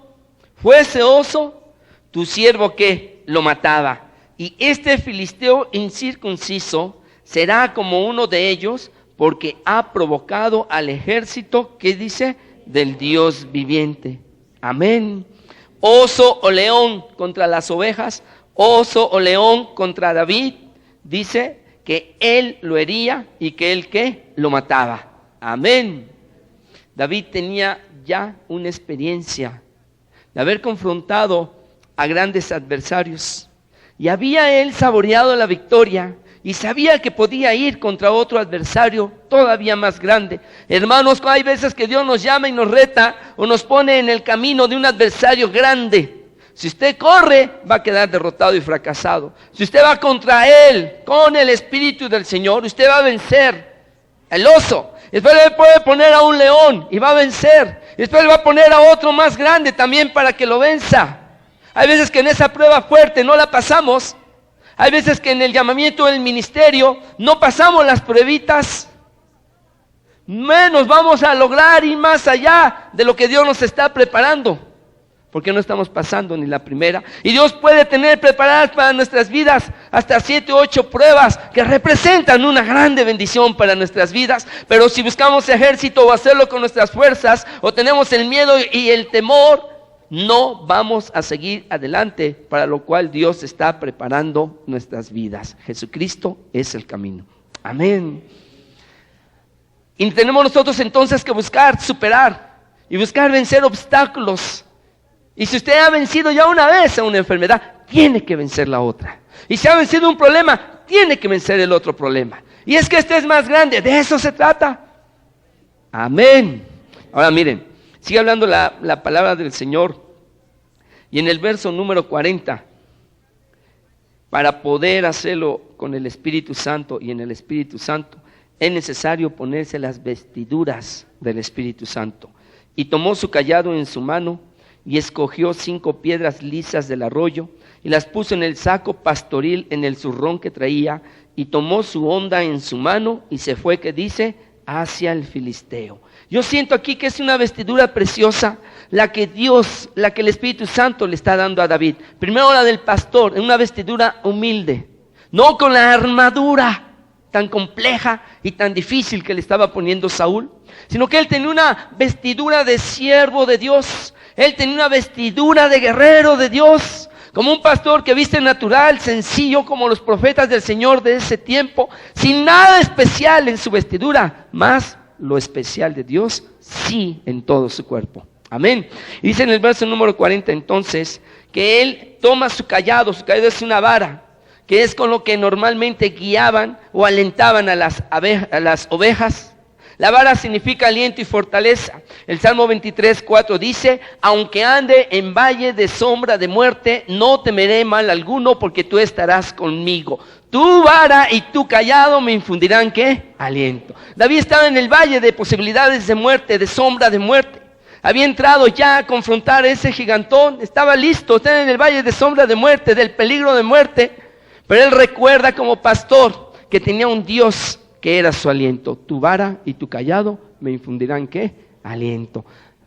fuese oso, tu siervo que lo mataba. Y este filisteo incircunciso será como uno de ellos, porque ha provocado al ejército, ¿qué dice? Del Dios viviente. Amén. Oso o león contra las ovejas, oso o león contra David, dice que él lo hería y que él ¿qué? Lo mataba. Amén. David tenía ya una experiencia de haber confrontado a grandes adversarios y había él saboreado la victoria y sabía que podía ir contra otro adversario todavía más grande. Hermanos, hay veces que Dios nos llama y nos reta o nos pone en el camino de un adversario grande. Si usted corre, va a quedar derrotado y fracasado. Si usted va contra él, con el Espíritu del Señor, usted va a vencer el oso. Después le puede poner a un león y va a vencer. Después le va a poner a otro más grande también para que lo venza. Hay veces que en esa prueba fuerte no la pasamos. Hay veces que en el llamamiento del ministerio no pasamos las pruebitas. Menos vamos a lograr ir más allá de lo que Dios nos está preparando. Porque no estamos pasando ni la primera. Y Dios puede tener preparadas para nuestras vidas hasta 7 u 8 pruebas que representan una grande bendición para nuestras vidas. Pero si buscamos ejército o hacerlo con nuestras fuerzas, o tenemos el miedo y el temor, no vamos a seguir adelante, para lo cual Dios está preparando nuestras vidas. Jesucristo es el camino. Amén. Y tenemos nosotros entonces que buscar superar y buscar vencer obstáculos. Y si usted ha vencido ya una vez a una enfermedad, tiene que vencer la otra. Y si ha vencido un problema, tiene que vencer el otro problema. Y es que este es más grande, de eso se trata. Amén. Ahora miren, sigue hablando la palabra del Señor. Y en el verso número 40, para poder hacerlo con el Espíritu Santo y en el Espíritu Santo, es necesario ponerse las vestiduras del Espíritu Santo. Y tomó su cayado en su mano y escogió 5 piedras lisas del arroyo y las puso en el saco pastoril en el zurrón que traía, y tomó su honda en su mano y se fue, que dice, hacia el filisteo. Yo siento aquí que es una vestidura preciosa la que el Espíritu Santo le está dando a David. Primero la del pastor, en una vestidura humilde, no con la armadura tan compleja y tan difícil que le estaba poniendo Saúl, sino que él tenía una vestidura de siervo de Dios, él tenía una vestidura de guerrero de Dios, como un pastor que viste natural, sencillo, como los profetas del Señor de ese tiempo, sin nada especial en su vestidura, más lo especial de Dios, sí, en todo su cuerpo. Amén. Y dice en el verso número 40 entonces, que él toma su cayado es una vara, que es con lo que normalmente guiaban o alentaban a las ovejas. La vara significa aliento y fortaleza. El Salmo 23:4 dice, aunque ande en valle de sombra de muerte, no temeré mal alguno, porque tú estarás conmigo. Tu vara y tu cayado me infundirán, ¿qué? Aliento. David estaba en el valle de posibilidades de muerte, de sombra de muerte. Había entrado ya a confrontar a ese gigantón, estaba listo, estaba en el valle de sombra de muerte, del peligro de muerte. Pero él recuerda como pastor que tenía un Dios que era su aliento. Tu vara y tu cayado me infundirán, ¿qué? Aliento.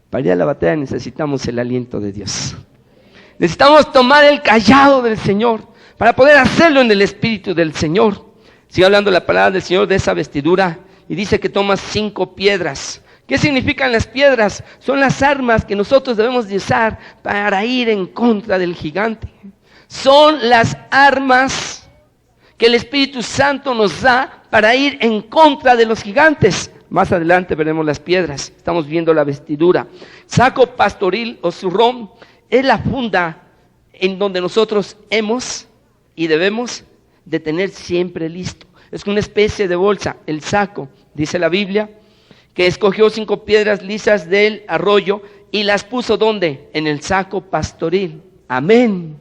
Para ir a la batalla necesitamos el aliento de Dios. Necesitamos tomar el cayado del Señor para poder hacerlo en el Espíritu del Señor. Sigue hablando la palabra del Señor de esa vestidura y dice que toma 5 piedras. ¿Qué significan las piedras? Son las armas que nosotros debemos de usar para ir en contra del gigante. Son las armas que el Espíritu Santo nos da para ir en contra de los gigantes. Más adelante veremos las piedras. Estamos viendo la vestidura. Saco pastoril o zurrón es la funda en donde nosotros hemos y debemos de tener siempre listo. Es una especie de bolsa. El saco, dice la Biblia, que escogió 5 piedras lisas del arroyo y las puso ¿dónde? En el saco pastoril. Amén.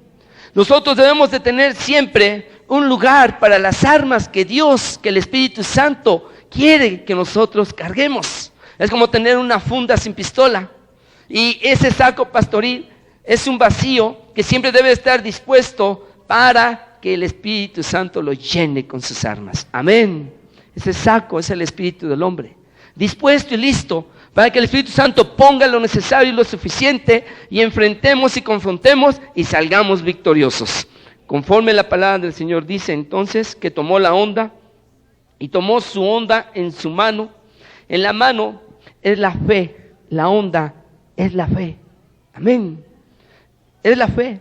Nosotros debemos de tener siempre un lugar para las armas que Dios, que el Espíritu Santo quiere que nosotros carguemos. Es como tener una funda sin pistola. Y ese saco pastoril es un vacío que siempre debe estar dispuesto para que el Espíritu Santo lo llene con sus armas. Amén. Ese saco es el espíritu del hombre, dispuesto y listo para que el Espíritu Santo ponga lo necesario y lo suficiente y enfrentemos y confrontemos y salgamos victoriosos. Conforme la palabra del Señor dice entonces que tomó la honda y tomó su honda en su mano. En la mano es la fe, la honda es la fe. Amén. Es la fe.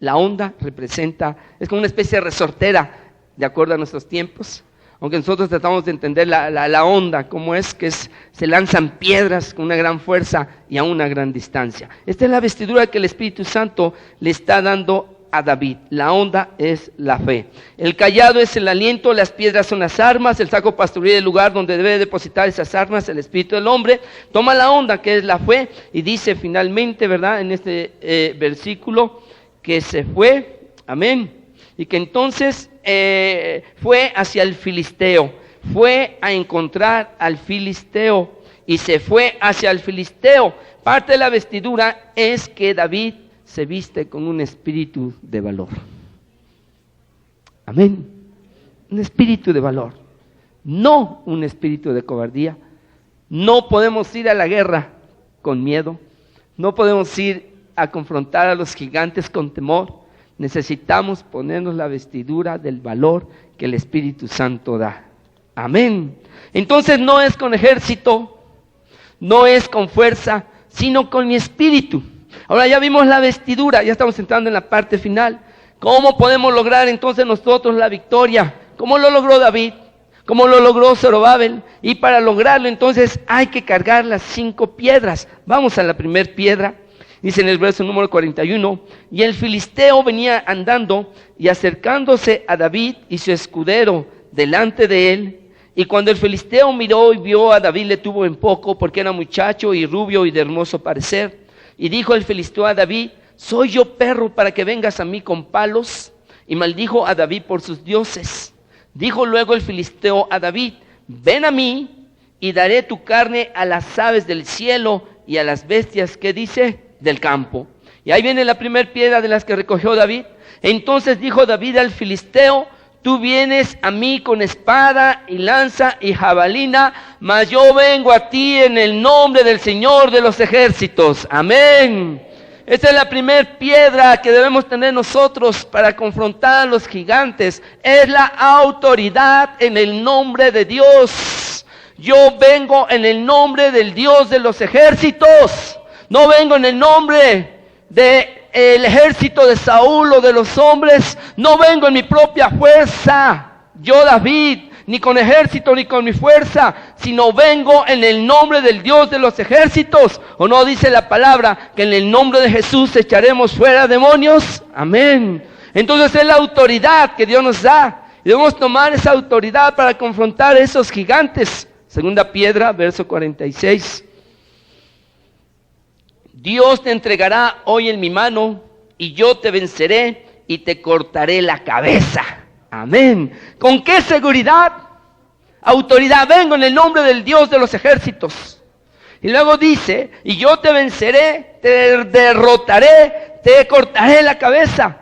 La honda representa, es como una especie de resortera de acuerdo a nuestros tiempos. Aunque nosotros tratamos de entender la onda, cómo es que se lanzan piedras con una gran fuerza y a una gran distancia. Esta es la vestidura que el Espíritu Santo le está dando a David. La onda es la fe. El cayado es el aliento, las piedras son las armas, el saco pastoril es el lugar donde debe depositar esas armas, el espíritu del hombre. Toma la onda, que es la fe, y dice finalmente, ¿verdad?, en este versículo, que se fue, amén, y que entonces fue hacia el filisteo, fue a encontrar al filisteo y se fue hacia el filisteo. Parte de la vestidura es que David se viste con un espíritu de valor. Amén. Un espíritu de valor, no un espíritu de cobardía. No podemos ir a la guerra con miedo, no podemos ir a confrontar a los gigantes con temor. Necesitamos ponernos la vestidura del valor que el Espíritu Santo da. Amén. Entonces no es con ejército, no es con fuerza, sino con mi espíritu. Ahora ya vimos la vestidura, ya estamos entrando en la parte final. ¿Cómo podemos lograr entonces nosotros la victoria? ¿Cómo lo logró David? ¿Cómo lo logró Zorobabel? Y para lograrlo entonces hay que cargar las 5 piedras. Vamos a la primera piedra. Dice en el verso número 41, y el filisteo venía andando y acercándose a David y su escudero delante de él. Y cuando el filisteo miró y vio a David, le tuvo en poco, porque era muchacho y rubio y de hermoso parecer. Y dijo el filisteo a David, ¿soy yo perro para que vengas a mí con palos? Y maldijo a David por sus dioses. Dijo luego el filisteo a David, ven a mí y daré tu carne a las aves del cielo y a las bestias, ¿qué dice?, del campo. Y ahí viene la primera piedra de las que recogió David. Entonces dijo David al filisteo, Tú vienes a mí con espada y lanza y jabalina, mas yo vengo a ti en el nombre del Señor de los ejércitos. Amén. Esta es la primera piedra que debemos tener nosotros para confrontar a los gigantes. Es la autoridad en el nombre de Dios. Yo vengo en el nombre del Dios de los ejércitos. No vengo en el nombre del ejército de Saúl o de los hombres. No vengo en mi propia fuerza, yo David, ni con ejército ni con mi fuerza, sino vengo en el nombre del Dios de los ejércitos. ¿O no dice la palabra que en el nombre de Jesús echaremos fuera demonios? Amén. Entonces es la autoridad que Dios nos da. Y debemos tomar esa autoridad para confrontar a esos gigantes. Segunda piedra, verso 46. Dios te entregará hoy en mi mano, y yo te venceré y te cortaré la cabeza. Amén. ¿Con qué seguridad? Autoridad. Vengo en el nombre del Dios de los ejércitos. Y luego dice, y yo te venceré, te derrotaré, te cortaré la cabeza.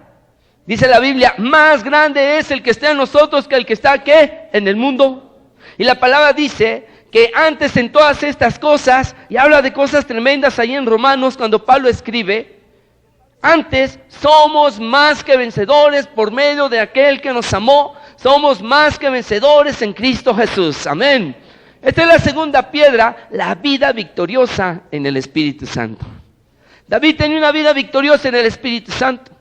Dice la Biblia, más grande es el que está en nosotros que el que está, ¿qué? En el mundo. Y la palabra dice que antes en todas estas cosas, y habla de cosas tremendas ahí en Romanos cuando Pablo escribe, antes somos más que vencedores por medio de aquel que nos amó, somos más que vencedores en Cristo Jesús. Amén. Esta es la segunda piedra, la vida victoriosa en el Espíritu Santo. David tenía una vida victoriosa en el Espíritu Santo.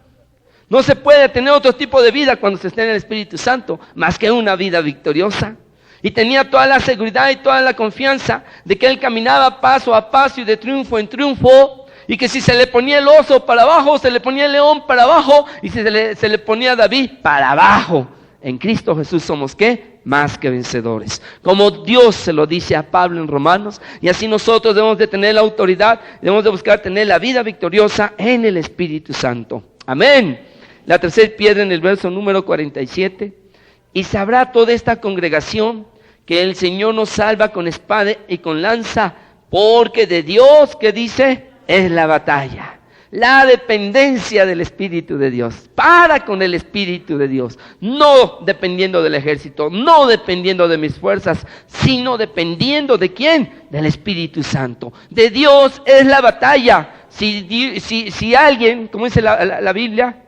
No se puede tener otro tipo de vida cuando se está en el Espíritu Santo, más que una vida victoriosa. Y tenía toda la seguridad y toda la confianza de que él caminaba paso a paso y de triunfo en triunfo. Y que si se le ponía el oso para abajo, se le ponía el león para abajo, y si se le ponía David para abajo. En Cristo Jesús somos, ¿qué? Más que vencedores. Como Dios se lo dice a Pablo en Romanos, y así nosotros debemos de tener la autoridad, debemos de buscar tener la vida victoriosa en el Espíritu Santo. Amén. La tercera piedra en el verso número 47. Y sabrá toda esta congregación que el Señor nos salva con espada y con lanza, porque de Dios, ¿qué dice? Es la batalla. La dependencia del Espíritu de Dios, para con el Espíritu de Dios, no dependiendo del ejército, no dependiendo de mis fuerzas, sino dependiendo de ¿quién? Del Espíritu Santo. De Dios es la batalla. Si alguien, como dice la Biblia,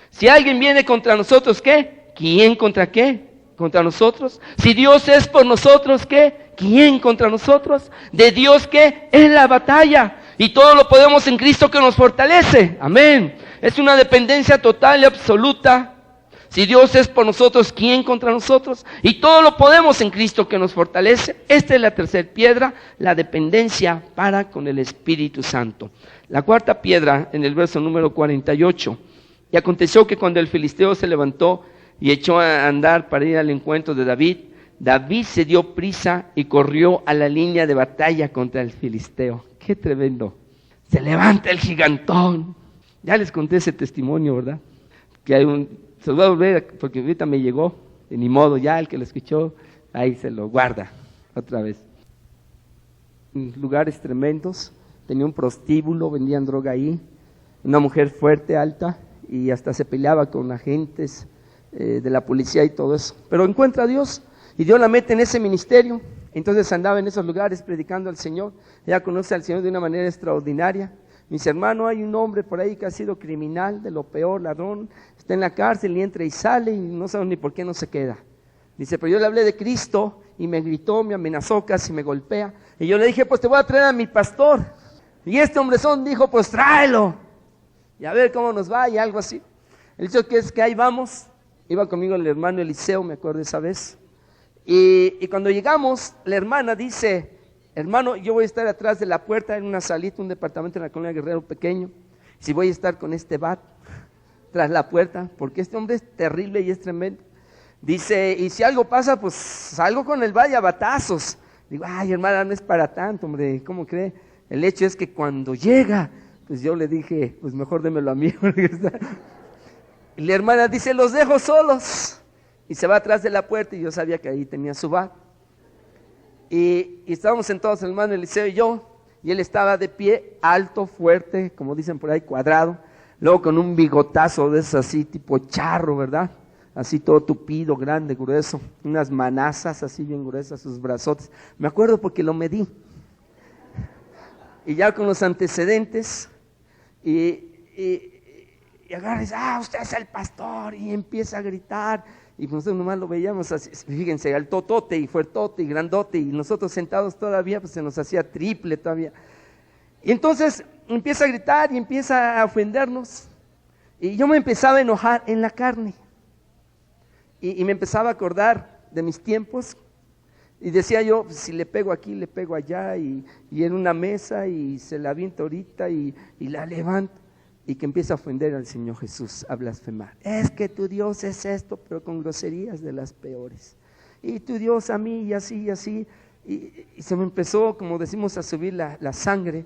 si alguien viene contra nosotros, ¿qué? ¿Quién contra qué? Contra nosotros. Si Dios es por nosotros, ¿qué? ¿Quién contra nosotros? De Dios, ¿qué? Es la batalla. Y todo lo podemos en Cristo que nos fortalece. Amén. Es una dependencia total y absoluta. Si Dios es por nosotros, ¿quién contra nosotros? Y todo lo podemos en Cristo que nos fortalece. Esta es la tercera piedra, la dependencia para con el Espíritu Santo. La cuarta piedra en el verso número 48. Y aconteció que cuando el filisteo se levantó y echó a andar para ir al encuentro de David, David se dio prisa y corrió a la línea de batalla contra el filisteo. ¡Qué tremendo! Se levanta el gigantón. Ya les conté ese testimonio, ¿verdad? Que se lo voy a volver porque ahorita me llegó, y ni modo, ya el que lo escuchó, ahí se lo guarda otra vez. En lugares tremendos, tenía un prostíbulo, vendían droga ahí, una mujer fuerte, alta, y hasta se peleaba con agentes de la policía y todo eso. Pero encuentra a Dios, y Dios la mete en ese ministerio. Entonces andaba en esos lugares predicando al Señor. Ella conoce al Señor de una manera extraordinaria. Mis hermanos, hay un hombre por ahí que ha sido criminal, de lo peor, ladrón, está en la cárcel y entra y sale y no saben ni por qué no se queda. Dice, pero yo le hablé de Cristo y me gritó, me amenazó, casi me golpea. Y yo le dije, pues te voy a traer a mi pastor. Y este hombrezón dijo, pues tráelo. Y a ver cómo nos va y algo así. El hecho que es que ahí vamos. Iba conmigo el hermano Eliseo, me acuerdo esa vez. Y cuando llegamos, la hermana dice, hermano, yo voy a estar atrás de la puerta en una salita, un departamento en la colonia Guerrero pequeño. Si voy a estar con este bat tras la puerta, porque este hombre es terrible y es tremendo. Dice, y si algo pasa, pues salgo con el bat y a batazos. Digo, ay hermana, no es para tanto, hombre, ¿cómo cree? El hecho es que cuando llega, pues yo le dije, pues mejor démelo a mí. Y la hermana dice, los dejo solos. Y se va atrás de la puerta y yo sabía que ahí tenía su bat. Y estábamos sentados el hermano Eliseo y yo, y él estaba de pie, alto, fuerte, como dicen por ahí, cuadrado, luego con un bigotazo de esos así, tipo charro, ¿verdad? así todo tupido, grande, grueso, unas manazas así bien gruesas, sus brazotes. Me acuerdo porque lo medí. Y ya con los antecedentes, y agarres, usted es el pastor, y empieza a gritar, y nosotros nomás lo veíamos así, fíjense, altotote y fuertote y grandote, y nosotros sentados todavía, pues se nos hacía triple todavía. Y entonces empieza a gritar y empieza a ofendernos, y yo me empezaba a enojar en la carne, y me empezaba a acordar de mis tiempos, y decía yo, si le pego aquí, le pego allá, y en una mesa, y se la aviento ahorita, y la levanto, y que empieza a ofender al Señor Jesús, a blasfemar. Es que tu Dios es esto, pero con groserías de las peores. Y tu Dios a mí, y así, y así. Y se me empezó, como decimos, a subir la sangre,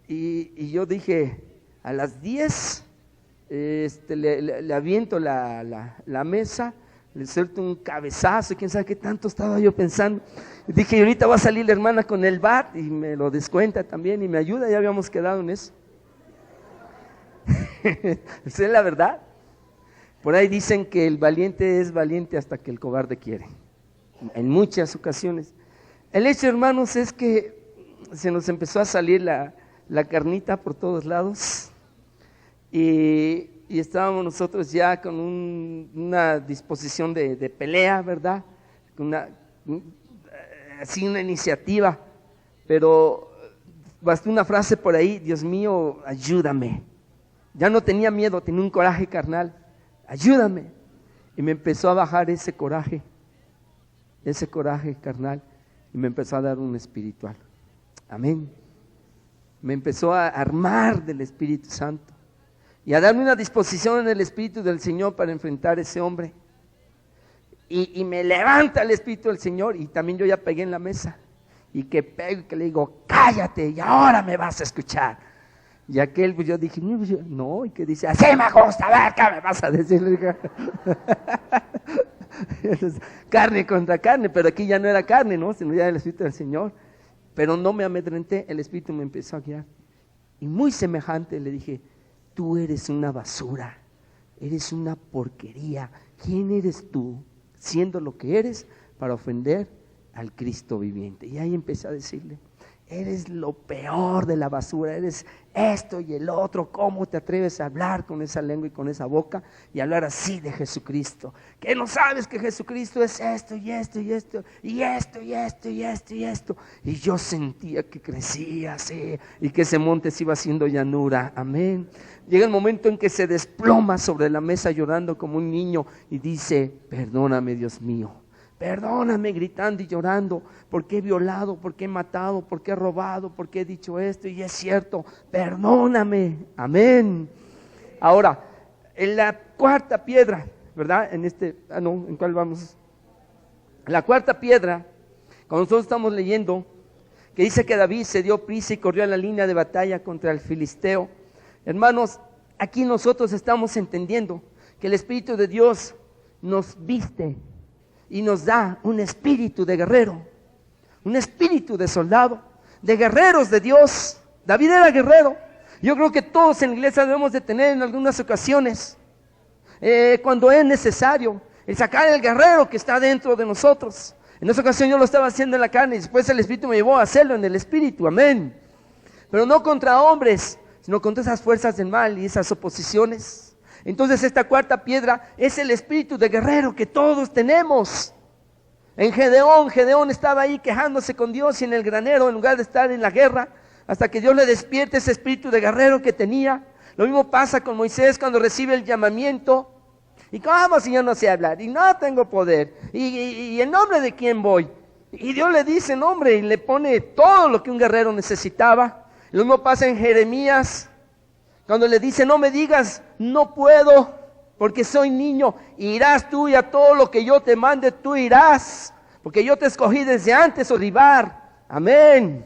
y yo dije, a las 10, le aviento la mesa, le suelto un cabezazo, y quién sabe qué tanto estaba yo pensando. Y dije, y ahorita va a salir la hermana con el bat, y me lo descuenta también, y me ayuda, ya habíamos quedado en eso. ¿Esa es la verdad? Por ahí dicen que el valiente es valiente hasta que el cobarde quiere. En muchas ocasiones. El hecho, hermanos, es que se nos empezó a salir la carnita por todos lados, y estábamos nosotros ya con una disposición de pelea, ¿verdad? Así una iniciativa, pero bastó una frase por ahí, Dios mío, ayúdame. Ya no tenía miedo, tenía un coraje carnal, ayúdame. Y me empezó a bajar ese coraje carnal, y me empezó a dar un espiritual. Amén. Me empezó a armar del Espíritu Santo y a darme una disposición en el Espíritu del Señor para enfrentar a ese hombre. Y me levanta el Espíritu del Señor, y también yo ya pegué en la mesa, y que pego y que le digo, cállate y ahora me vas a escuchar. Y aquel, pues yo dije, no, y que dice, así me gusta, a ver, ¿qué me vas a decir? Carne contra carne, pero aquí ya no era carne, ¿no? Sino ya el Espíritu del Señor. Pero no me amedrenté, el Espíritu me empezó a guiar. Y muy semejante le dije, tú eres una basura, eres una porquería. ¿Quién eres tú, siendo lo que eres, para ofender al Cristo viviente? Y ahí empecé a decirle, eres lo peor de la basura, eres esto y el otro. ¿Cómo te atreves a hablar con esa lengua y con esa boca y hablar así de Jesucristo? ¿Que no sabes que Jesucristo es esto y esto y esto y esto y esto y esto y esto? Y yo sentía que crecía así y que ese monte se iba haciendo llanura. Amén. Llega el momento en que se desploma sobre la mesa llorando como un niño y dice, perdóname, Dios mío. Perdóname, gritando y llorando, porque he violado, porque he matado, porque he robado, porque he dicho esto, y es cierto, perdóname, amén. Ahora, en la cuarta piedra, ¿verdad? ¿En cuál vamos? La cuarta piedra, cuando nosotros estamos leyendo, que dice que David se dio prisa y corrió a la línea de batalla contra el filisteo. Hermanos, aquí nosotros estamos entendiendo que el Espíritu de Dios nos viste y nos da un espíritu de guerrero, un espíritu de soldado, de guerreros de Dios. David era guerrero. Yo creo que todos en la iglesia debemos de tener en algunas ocasiones, cuando es necesario, el sacar el guerrero que está dentro de nosotros. En esa ocasión yo lo estaba haciendo en la carne y después el Espíritu me llevó a hacerlo en el Espíritu, amén. Pero no contra hombres, sino contra esas fuerzas del mal y esas oposiciones. Entonces esta cuarta piedra es el espíritu de guerrero que todos tenemos. En Gedeón estaba ahí quejándose con Dios y en el granero, en lugar de estar en la guerra, hasta que Dios le despierte ese espíritu de guerrero que tenía. Lo mismo pasa con Moisés cuando recibe el llamamiento. ¿Y cómo si yo no sé hablar? Y no tengo poder. ¿Y en nombre de quién voy? Y Dios le dice nombre y le pone todo lo que un guerrero necesitaba. Lo mismo pasa en Jeremías, cuando le dice, no me digas, no puedo, porque soy niño. Irás tú y a todo lo que yo te mande, tú irás, porque yo te escogí desde antes, Olivar. Amén.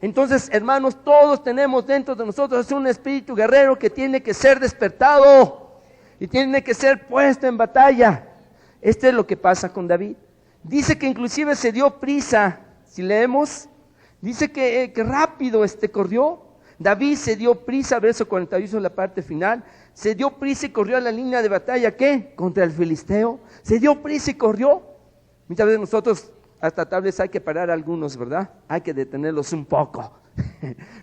Entonces, hermanos, todos tenemos dentro de nosotros un espíritu guerrero que tiene que ser despertado y tiene que ser puesto en batalla. Esto es lo que pasa con David. Dice que inclusive se dio prisa. Si leemos, dice que rápido corrió. David se dio prisa, verso 41, la parte final. Se dio prisa y corrió a la línea de batalla, ¿qué? Contra el filisteo. Se dio prisa y corrió. Muchas veces nosotros, hasta tal vez hay que parar a algunos, ¿verdad? Hay que detenerlos un poco.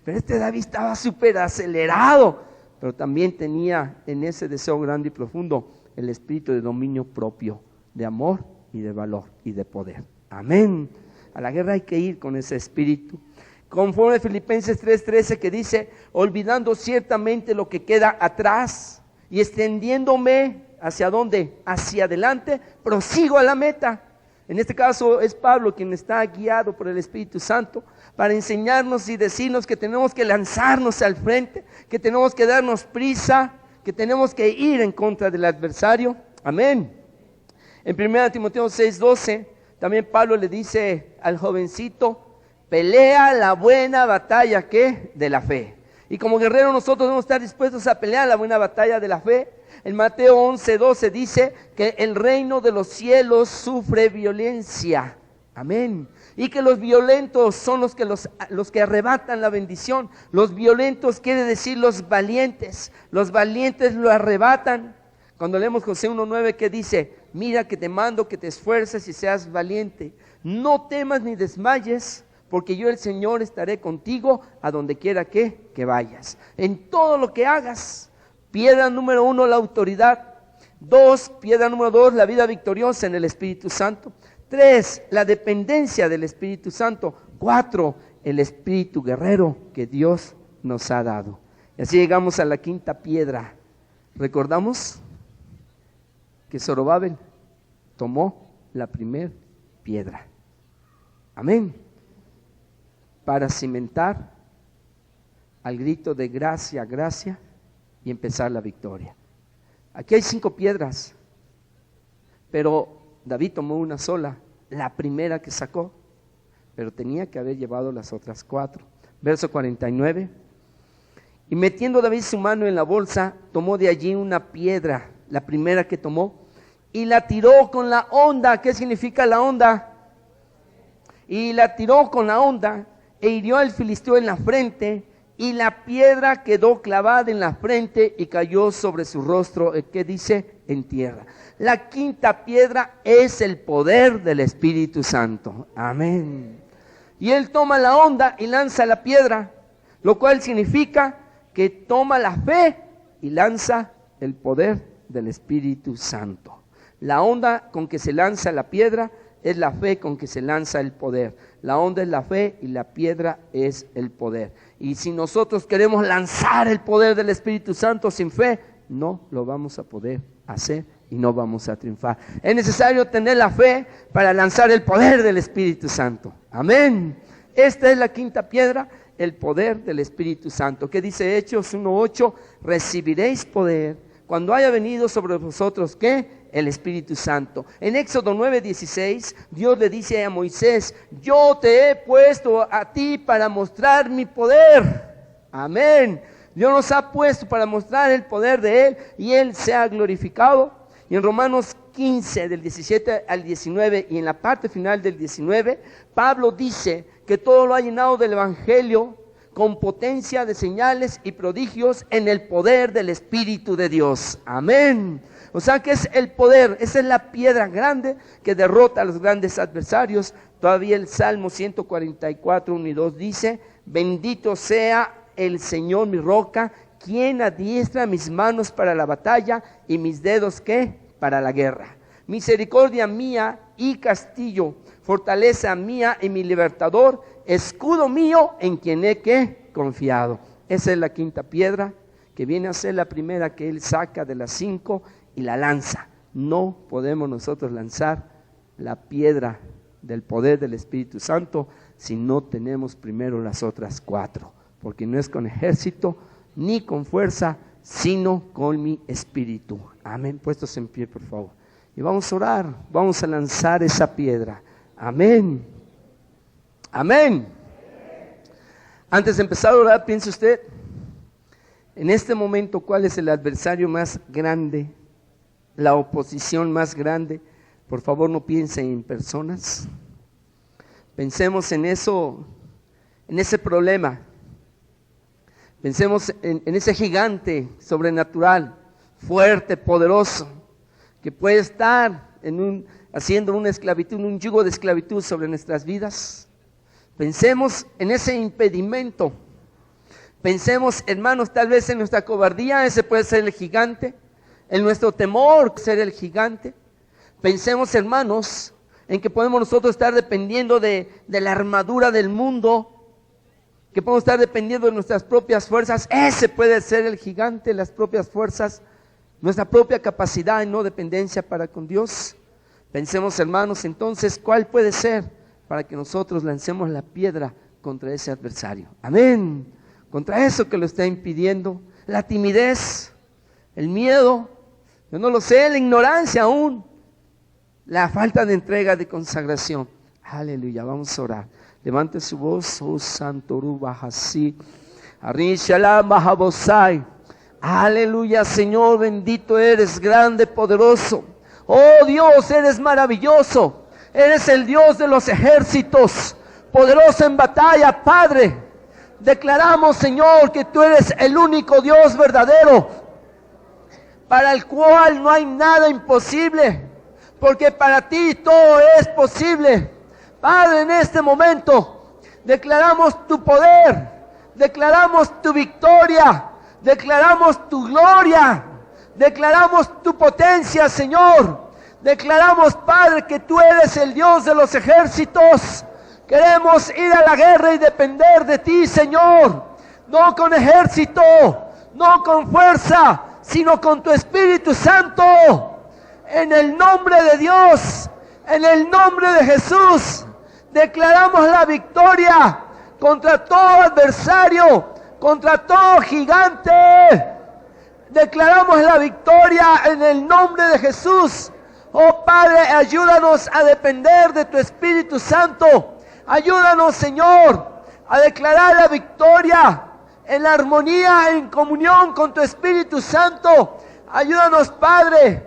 Pero este David estaba súper acelerado, pero también tenía en ese deseo grande y profundo el espíritu de dominio propio, de amor y de valor y de poder. Amén. A la guerra hay que ir con ese espíritu. Conforme Filipenses 3:13 que dice, olvidando ciertamente lo que queda atrás y extendiéndome hacia dónde, hacia adelante, prosigo a la meta. En este caso es Pablo quien está guiado por el Espíritu Santo para enseñarnos y decirnos que tenemos que lanzarnos al frente, que tenemos que darnos prisa, que tenemos que ir en contra del adversario. Amén. En 1 Timoteo 6:12 también Pablo le dice al jovencito, pelea la buena batalla, ¿qué? De la fe. Y como guerreros nosotros debemos estar dispuestos a pelear la buena batalla de la fe. En Mateo 11:12 dice que el reino de los cielos sufre violencia. Amén. Y que los violentos son los que arrebatan la bendición. Los violentos quiere decir los valientes. Los valientes lo arrebatan. Cuando leemos Josué 1:9 que dice, mira que te mando que te esfuerces y seas valiente. No temas ni desmayes, porque yo el Señor estaré contigo a donde quiera que vayas. En todo lo que hagas. Piedra número 1, la autoridad. 2, piedra número 2, la vida victoriosa en el Espíritu Santo. 3, la dependencia del Espíritu Santo. 4, el espíritu guerrero que Dios nos ha dado. Y así llegamos a la quinta piedra. ¿Recordamos que Zorobabel tomó la primera piedra? Amén. Para cimentar al grito de gracia, gracia, y empezar la victoria. Aquí hay 5 piedras, pero David tomó una sola, la primera que sacó, pero tenía que haber llevado las otras 4. Verso 49. Y metiendo David su mano en la bolsa, tomó de allí una piedra, la primera que tomó, y la tiró con la honda. ¿Qué significa la honda? Y la tiró con la honda, e hirió al filisteo en la frente, y la piedra quedó clavada en la frente y cayó sobre su rostro, ¿qué dice? En tierra. La quinta piedra es el poder del Espíritu Santo. Amén. Y él toma la honda y lanza la piedra, lo cual significa que toma la fe y lanza el poder del Espíritu Santo. La honda con que se lanza la piedra es la fe con que se lanza el poder. La honda es la fe y la piedra es el poder. Y si nosotros queremos lanzar el poder del Espíritu Santo sin fe, no lo vamos a poder hacer y no vamos a triunfar. Es necesario tener la fe para lanzar el poder del Espíritu Santo. Amén. Esta es la quinta piedra, el poder del Espíritu Santo. ¿Qué dice Hechos 1:8? Recibiréis poder cuando haya venido sobre vosotros, ¿qué? El Espíritu Santo. En Éxodo 9:16, Dios le dice a Moisés, yo te he puesto a ti para mostrar mi poder. Amén. Dios nos ha puesto para mostrar el poder de Él y Él se ha glorificado. Y en Romanos 15, del 17 al 19, y en la parte final del 19, Pablo dice que todo lo ha llenado del Evangelio con potencia de señales y prodigios en el poder del Espíritu de Dios. Amén. O sea que es el poder, esa es la piedra grande que derrota a los grandes adversarios. Todavía el Salmo 144, 1 y 2 dice, bendito sea el Señor mi roca, quien adiestra mis manos para la batalla y mis dedos, ¿qué? Para la guerra. Misericordia mía y castillo, fortaleza mía y mi libertador, escudo mío en quien he, ¿qué? Confiado. Esa es la quinta piedra, que viene a ser la primera que él saca de las 5 y la lanza. No podemos nosotros lanzar la piedra del poder del Espíritu Santo si no tenemos primero las otras 4, porque no es con ejército ni con fuerza, sino con mi espíritu. Amén. Puestos en pie, por favor. Y vamos a orar, vamos a lanzar esa piedra. Amén. Amén. Antes de empezar a orar, piense usted, en este momento, ¿cuál es el adversario más grande? La oposición más grande. Por favor, no piense en personas. Pensemos en eso, en ese problema. Pensemos en ese gigante sobrenatural fuerte, poderoso, que puede estar haciendo una esclavitud, un yugo de esclavitud sobre nuestras vidas. Pensemos en ese impedimento. Pensemos, hermanos, tal vez en nuestra cobardía, ese puede ser el gigante. En nuestro temor, ser el gigante. Pensemos, hermanos, en que podemos nosotros estar dependiendo de la armadura del mundo, que podemos estar dependiendo de nuestras propias fuerzas. Ese puede ser el gigante, las propias fuerzas, nuestra propia capacidad y no dependencia para con Dios. Pensemos, hermanos, entonces, ¿cuál puede ser para que nosotros lancemos la piedra contra ese adversario? Amén. Contra eso que lo está impidiendo. La timidez, el miedo, yo no lo sé, la ignorancia aún, la falta de entrega, de consagración. Aleluya, vamos a orar. Levante su voz, oh santo Rubahasí, Arishalam Bahabosai. Aleluya, Señor, bendito eres, grande, poderoso. Oh Dios, eres maravilloso. Eres el Dios de los ejércitos, poderoso en batalla, Padre. Declaramos, Señor, que tú eres el único Dios verdadero, para el cual no hay nada imposible, porque para ti todo es posible. Padre, en este momento declaramos tu poder, declaramos tu victoria, declaramos tu gloria, declaramos tu potencia, Señor. Declaramos, Padre, que tú eres el Dios de los ejércitos. Queremos ir a la guerra y depender de ti, Señor. No con ejército, no con fuerza, sino con tu Espíritu Santo. En el nombre de Dios, en el nombre de Jesús, declaramos la victoria contra todo adversario, contra todo gigante. Declaramos la victoria en el nombre de Jesús. Oh Padre, ayúdanos a depender de tu Espíritu Santo. Ayúdanos, Señor, a declarar la victoria en la armonía, en comunión con tu Espíritu Santo. Ayúdanos, Padre,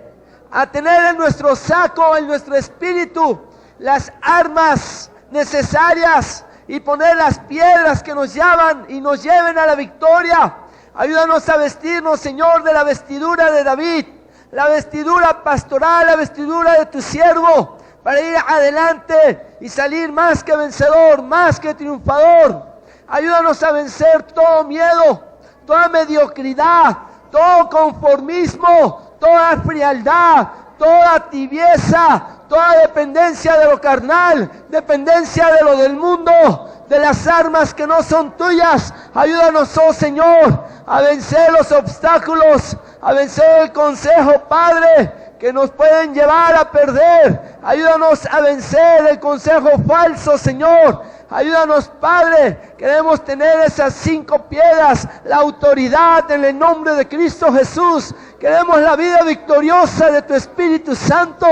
a tener en nuestro saco, en nuestro espíritu, las armas necesarias y poner las piedras que nos llaman y nos lleven a la victoria. Ayúdanos a vestirnos, Señor, de la vestidura de David, la vestidura pastoral, la vestidura de tu siervo, para ir adelante y salir más que vencedor, más que triunfador. Ayúdanos a vencer todo miedo, toda mediocridad, todo conformismo, toda frialdad, toda tibieza, toda dependencia de lo carnal, dependencia de lo del mundo, de las armas que no son tuyas. Ayúdanos, oh Señor, a vencer los obstáculos, a vencer el consejo, Padre, que nos pueden llevar a perder. Ayúdanos a vencer el consejo falso, Señor. Ayúdanos, Padre. Queremos tener esas 5 piedras, la autoridad en el nombre de Cristo Jesús. Queremos la vida victoriosa de tu Espíritu Santo.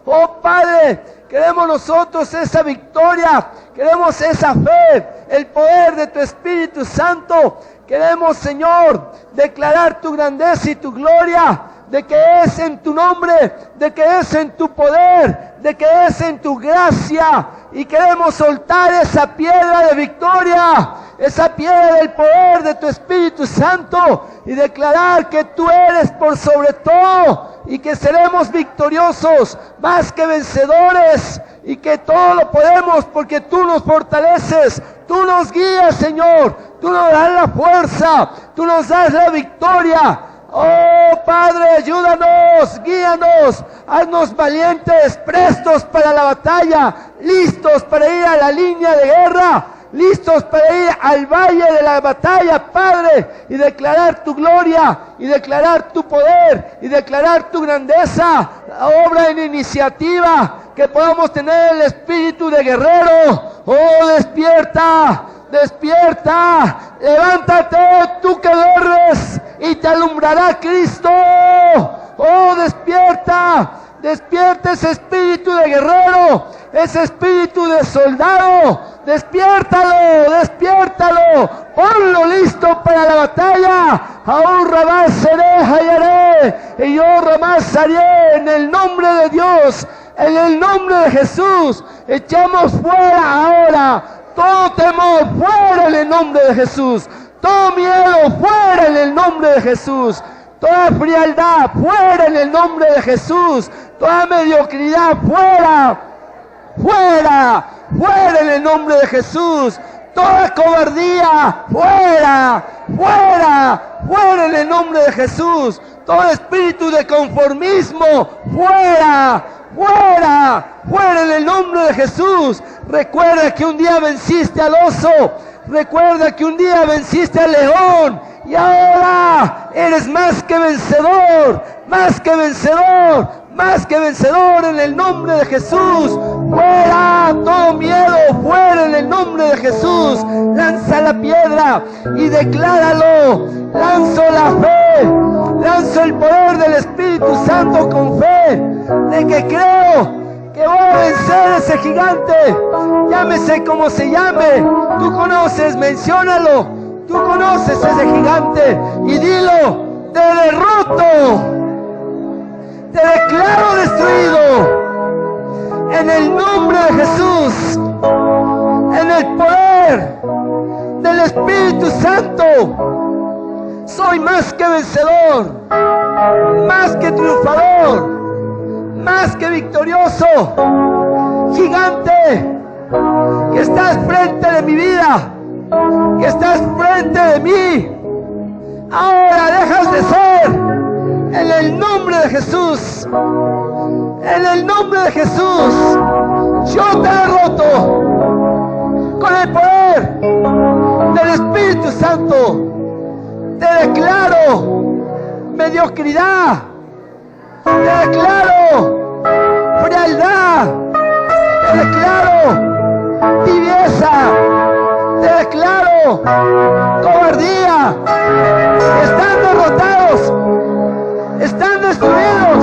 Oh, Padre, queremos nosotros esa victoria. Queremos esa fe, el poder de tu Espíritu Santo. Queremos, Señor, declarar tu grandeza y tu gloria, de que es en tu nombre, de que es en tu poder, de que es en tu gracia. Y queremos soltar esa piedra de victoria, esa piedra del poder de tu Espíritu Santo, y declarar que tú eres por sobre todo, y que seremos victoriosos, más que vencedores, y que todo lo podemos porque tú nos fortaleces, tú nos guías, Señor, tú nos das la fuerza, tú nos das la victoria. Oh Padre, ayúdanos, guíanos, haznos valientes, prestos para la batalla, listos para ir a la línea de guerra, listos para ir al valle de la batalla, Padre, y declarar tu gloria, y declarar tu poder, y declarar tu grandeza. Obra en iniciativa, que podamos tener el espíritu de guerrero. Oh, despierta, despierta, levántate, tú que duermes, y te alumbrará Cristo. Oh, despierta, despierta ese espíritu de guerrero, ese espíritu de soldado. Despiértalo, despiértalo, ponlo listo para la batalla. Aún Ramás seré, hallaré, y yo Ramás haré, en el nombre de Dios, en el nombre de Jesús. Echamos fuera ahora todo temor, fuera en el nombre de Jesús. Todo miedo, fuera en el nombre de Jesús. Toda frialdad, fuera en el nombre de Jesús. Toda mediocridad, fuera. Fuera, fuera en el nombre de Jesús. Toda cobardía, fuera, fuera, fuera en el nombre de Jesús. Todo espíritu de conformismo, fuera, fuera, fuera en el nombre de Jesús. Recuerda que un día venciste al oso. Recuerda que un día venciste al león. Y ahora eres más que vencedor, más que vencedor, más que vencedor en el nombre de Jesús. Fuera todo miedo, fuera en el nombre de Jesús. Lanza la piedra y decláralo. Lanzo la fe, lanzo el poder del Espíritu Santo con fe, de que creo que voy a vencer ese gigante. Llámese como se llame, tú conoces, menciónalo. Tú conoces ese gigante y dilo: te derroto, te declaro destruido en el nombre de Jesús, en el poder del Espíritu Santo. Soy más que vencedor, más que triunfador, más que victorioso. Gigante que estás frente de mi vida, que estás frente de mí, ahora dejas de ser en el nombre de Jesús. En el nombre de Jesús, yo te derroto con el poder del Espíritu Santo. Te declaro mediocridad, te declaro frialdad, te declaro tibieza, te declaro cobardía. Están derrotados, están destruidos.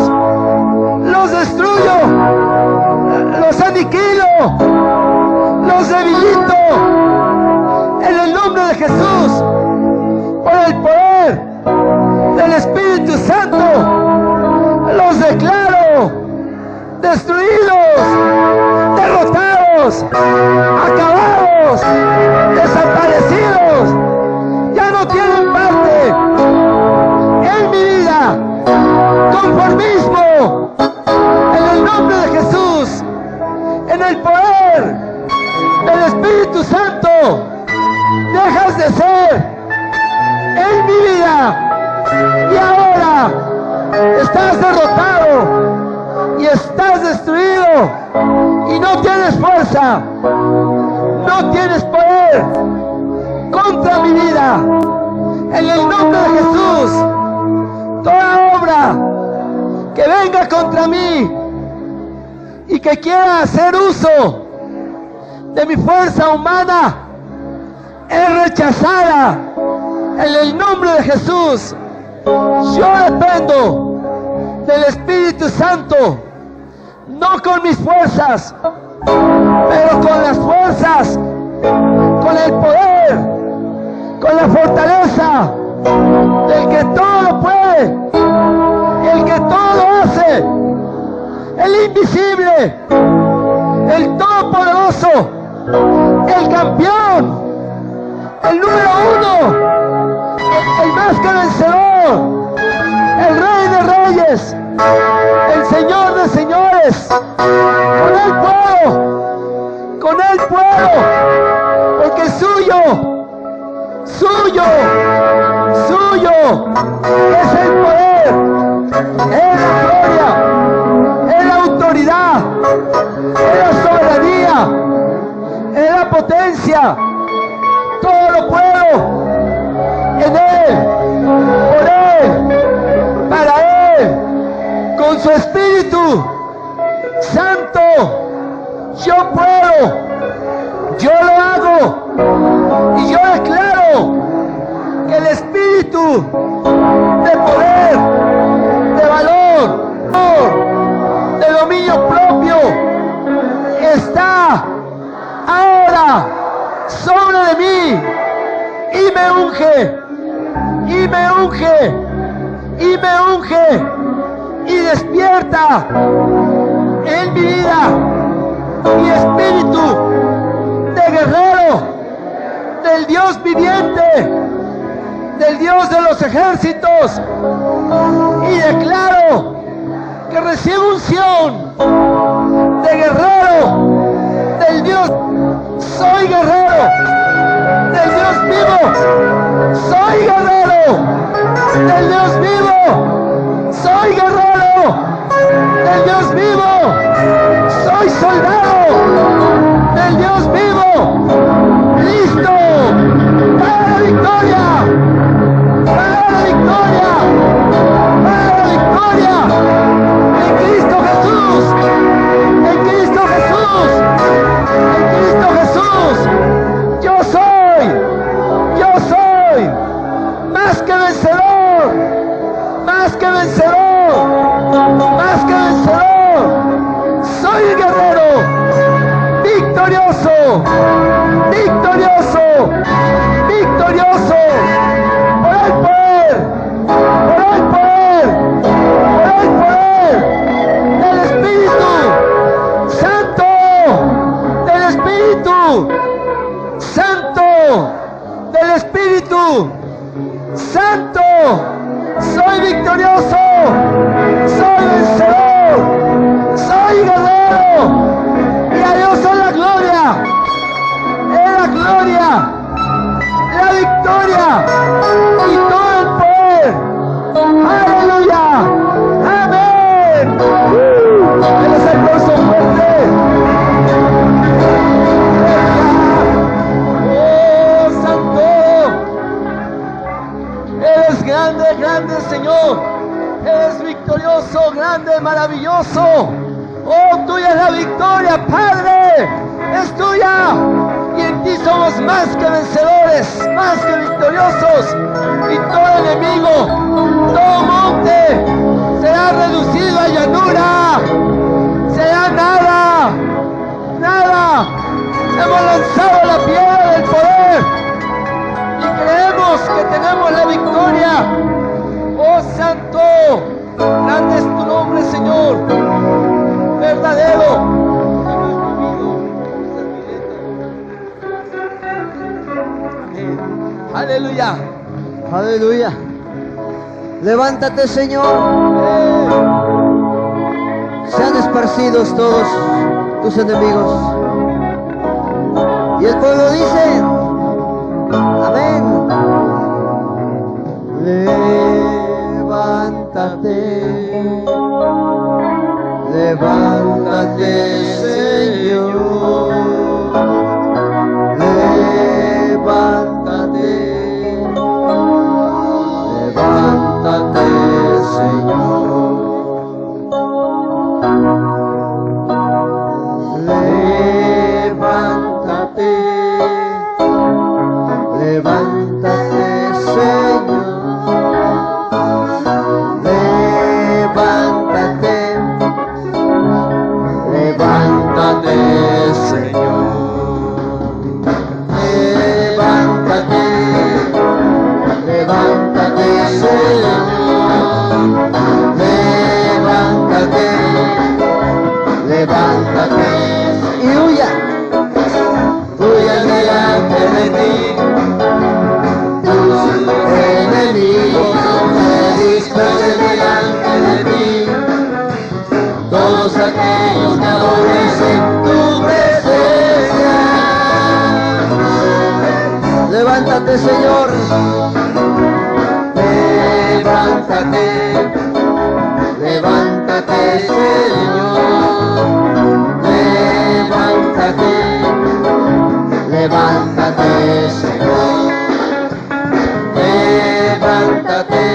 Los destruyo, los aniquilo, los debilito en el nombre de Jesús, por el poder del Espíritu Santo. Los declaro destruidos, derrotados, acabados, desaparecidos. Ya no tienen parte en mi vida. Conformismo, en el nombre de Jesús, en el poder del Espíritu Santo, dejas de ser en mi vida. Y ahora estás derrotado y estás destruido y no tienes fuerza, no tienes poder contra mi vida. En el nombre de Jesús, toda obra que venga contra mí y que quiera hacer uso de mi fuerza humana es rechazada en el nombre de Jesús. Yo dependo del Espíritu Santo, no con mis fuerzas, pero con las fuerzas, con el poder, con la fortaleza del que todo lo puede, el que todo hace, el invisible, el todopoderoso, el campeón, el número uno, el más que vencedor, el Rey de Reyes, el Señor de Señores. Con Él puedo, porque suyo es el poder, es la gloria, es la autoridad, es la soberanía, es la potencia. Todo lo puedo en Él, por Él, para Él, con su Espíritu Santo. Yo puedo, yo lo hago y yo declaro que el Espíritu de poder, de valor, de dominio propio está ahora sobre de mí y me unge, y me unge, y me unge, y despierta en mi vida mi espíritu de guerrero, del Dios viviente, del Dios de los ejércitos, declaro que recibo unción de guerrero del Dios. Soy guerrero del Dios vivo. Soy guerrero del Dios vivo. Soy guerrero del Dios vivo. Soy soldado del Dios vivo. Listo para la victoria. Para la victoria. Para la victoria. En Cristo Jesús. En Cristo Jesús. En Cristo Jesús. Yo soy más que vencedor. Más que vencedor. Más que vencedor. Soy guerrero. Victorioso. Victorioso. Victorioso. Por el poder. Por el poder. Por el poder del Espíritu Santo. Del Espíritu Santo. Del Espíritu Santo. Soy victorioso. Soy vencedor. Soy guerrero. Y a Dios es la gloria. Es la gloria. La victoria. Y todo el poder. Aleluya. Amén. Denles el aplauso fuerte. Oh, Santo. Eres grande, grande Señor. Eres victorioso, grande, maravilloso. Oh, tuya es la victoria, Padre. Es tuya. Y en ti somos más que vencedores, más que victoriosos. Y todo enemigo, todo monte será reducido a llanura. Será nada, nada. Hemos lanzado la piedra del poder y creemos que tenemos la victoria. Oh Santo, grande es tu nombre, Señor, verdadero. Aleluya. Aleluya. Levántate, Señor. Sean esparcidos todos tus enemigos. Y el pueblo dice: amén. Levántate. Levántate, Señor. Levántate. Levántate, Señor. Levántate. Levántate, Señor. Levántate. Levántate, Señor. Levántate. Levántate, Señor. Levántate. Levántate. Y huya. Huya delante de ti. Tus enemigos se dispersen delante de ti. Todos aquellos que aborrecen tu presencia. Levántate, Señor. Levántate. Levántate, Señor. Levántate. Levántate, Señor. Levántate.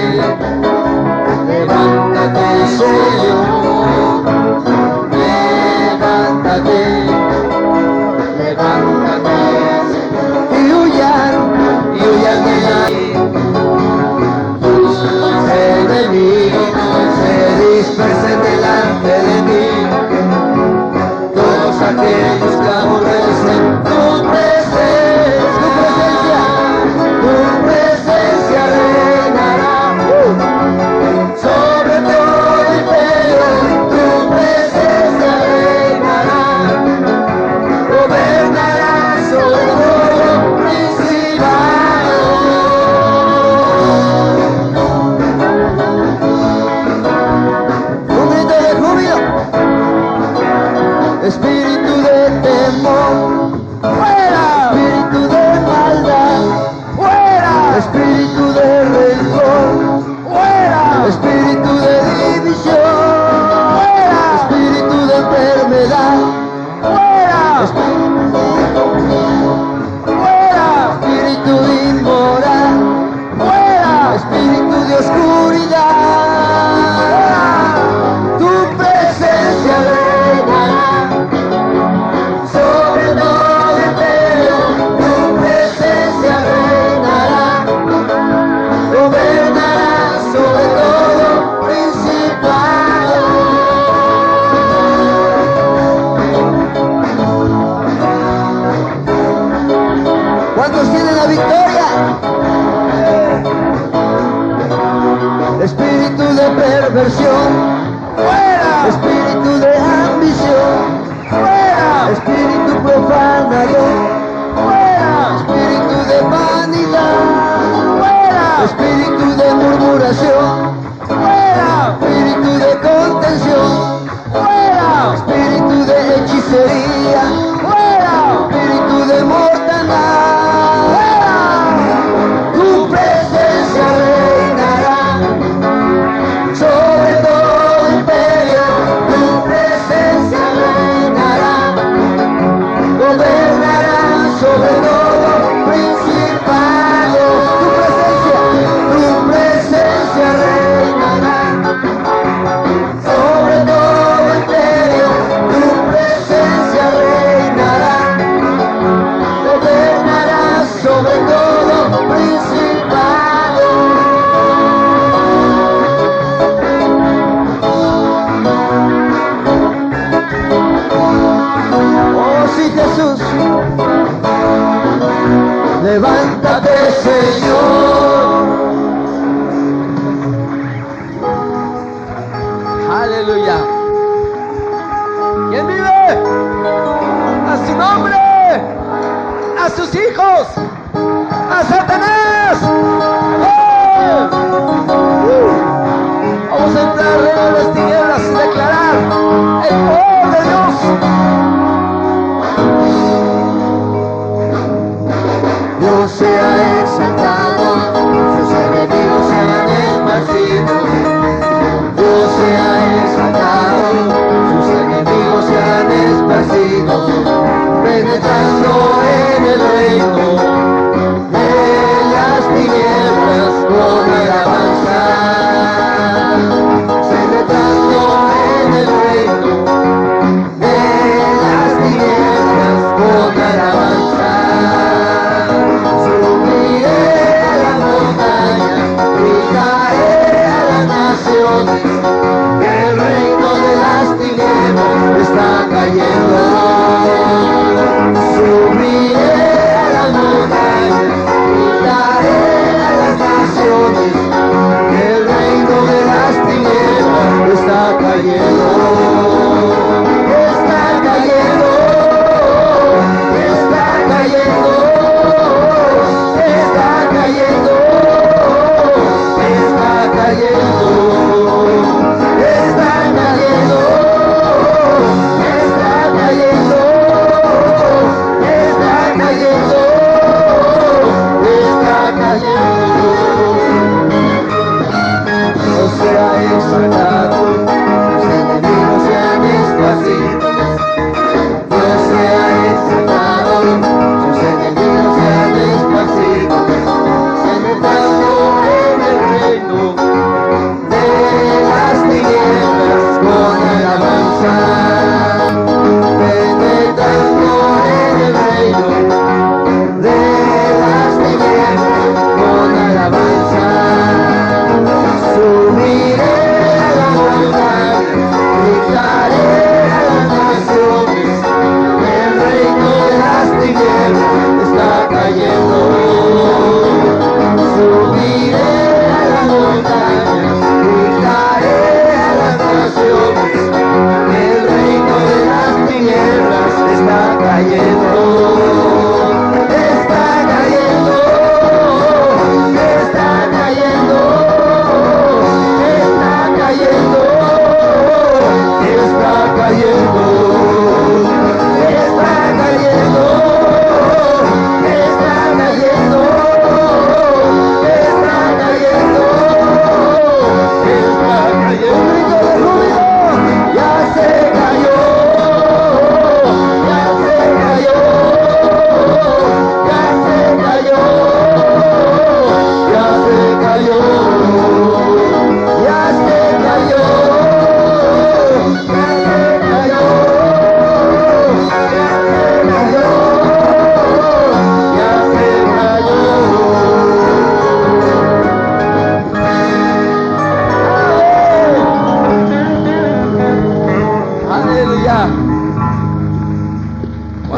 Levántate, Señor. Levántate. Levántate. Y huyan de ahí. Tus enemigos se dispersen delante de ti. Todos aquellos que aborrecen tu presencia, tu presencia reinará sobre todo el imperio. Tu presencia reinará, gobernará sobre todo principado. espíritu de temor, fuera, espíritu de maldad, fuera, espíritu de rencor, fuera, espíritu de división, fuera, espíritu de enfermedad, fuera, fuera, espíritu inmoral, fuera, espíritu de oscuridad. Tu presencia reinará sobre todo imperio, tu presencia reinará, gobernará sobre todo principado. ¿Cuántos tienen la victoria? Espíritu de perversión, fuera, espíritu de ambición, fuera, espíritu profanador, fuera, espíritu de vanidad, fuera, espíritu de murmuración, fuera, espíritu de contención, fuera, espíritu de hechicería, fuera, espíritu de mortandad. Tu presencia reinará sobre todo imperio, tu presencia reinará, gobernará sobre todo principado. Tu presencia reinará sobre todo imperio, tu presencia reinará, gobernará sobre todo principado. Oh sí, Jesús, levántate, Señor. aleluya. ¿Quién vive? A su nombre, a sus hijos, a Satanás. ¡Oh! Vamos a entrar en las tinieblas y declarar el poder de Dios. Dios sea exaltado, sus enemigos sean esparcidos. Dios sea exaltado, sus enemigos sean esparcidos, penetrando en el reino.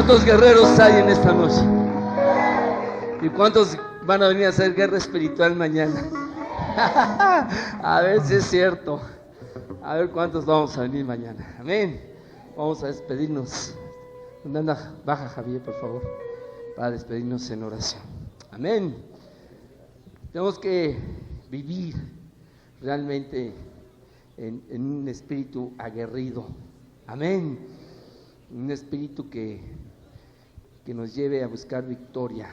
¿Cuántos guerreros hay en esta noche? ¿Y cuántos van a venir a hacer guerra espiritual mañana? A ver si es cierto. A ver cuántos vamos a venir mañana. Amén. Vamos a despedirnos. Baja, Javier, por favor, para despedirnos en oración. Amén. Tenemos que vivir realmente en un espíritu aguerrido. Amén. Un espíritu que nos lleve a buscar victoria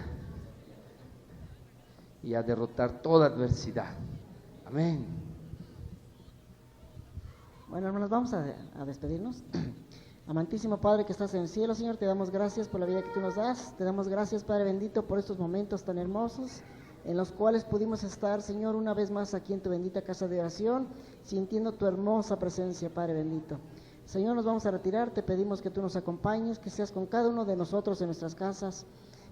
y a derrotar toda adversidad. Amén. Bueno, hermanos, vamos a despedirnos. Amantísimo Padre que estás en el cielo, Señor, te damos gracias por la vida que tú nos das. Te damos gracias, Padre bendito, por estos momentos tan hermosos en los cuales pudimos estar, Señor, una vez más aquí en tu bendita casa de oración, sintiendo tu hermosa presencia, Padre bendito. Señor, nos vamos a retirar, te pedimos que tú nos acompañes, que seas con cada uno de nosotros en nuestras casas,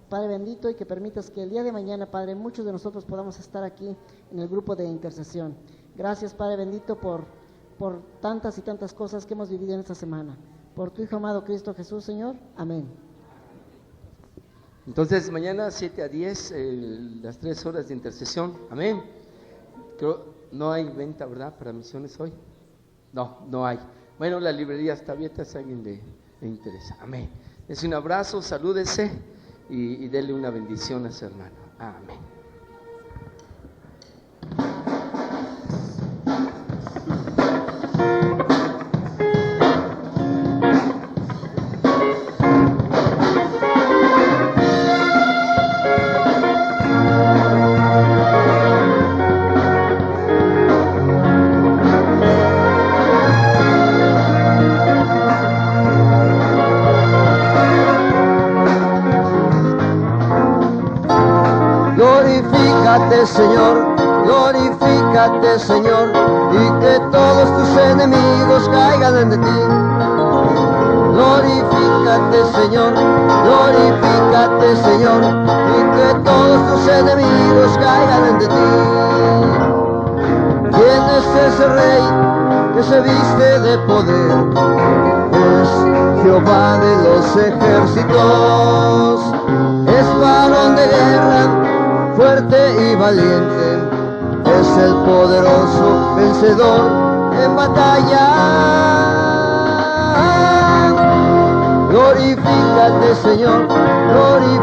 Padre bendito, y que permitas que el día de mañana, Padre, muchos de nosotros podamos estar aquí en el grupo de intercesión. Gracias, Padre bendito, por tantas y tantas cosas que hemos vivido en esta semana. Por tu Hijo amado Cristo Jesús, Señor. Amén. Entonces, mañana 7 a 10, las 3 horas de intercesión. Amén. Creo, no hay venta, ¿verdad? Para misiones hoy. No hay. Bueno, la librería está abierta si a alguien le interesa. Amén. Es un abrazo, salúdese y dele una bendición a su hermano. Amén. Glorifícate, Señor, y que todos tus enemigos caigan ante ti. Glorifícate, Señor, y que todos tus enemigos caigan ante ti. ¿Quién es ese rey que se viste de poder? Es Jehová de los ejércitos, es varón de guerra, fuerte y valiente, es el poderoso vencedor en batalla. Glorifícate, Señor, y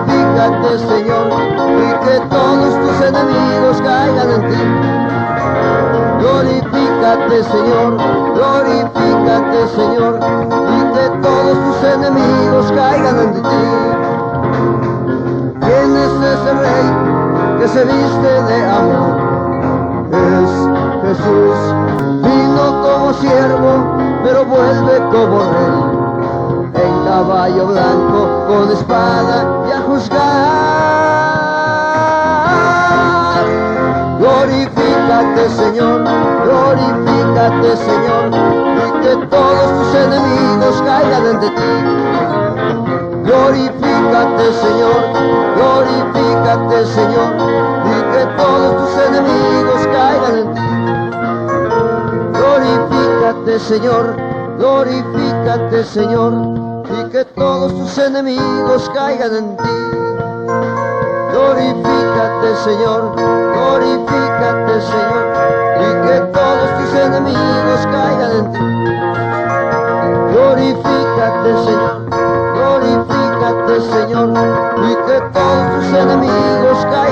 que todos tus enemigos caigan en ti. Glorifícate, Señor, y que todos tus enemigos caigan en ti. ¿Quién es ese rey que se viste de amor? Es Jesús, vino como siervo, pero vuelve como rey, en caballo blanco, con espada y a juzgar. Glorifícate, Señor, y que todos tus enemigos caigan ante ti. Glorifícate, Señor, y que todos tus enemigos caigan en ti. Glorifícate, Señor, y que todos tus enemigos caigan en ti. Glorifícate, Señor, y que todos tus enemigos caigan en ti. Glorifícate, Señor, y que todos tus enemigos caigan.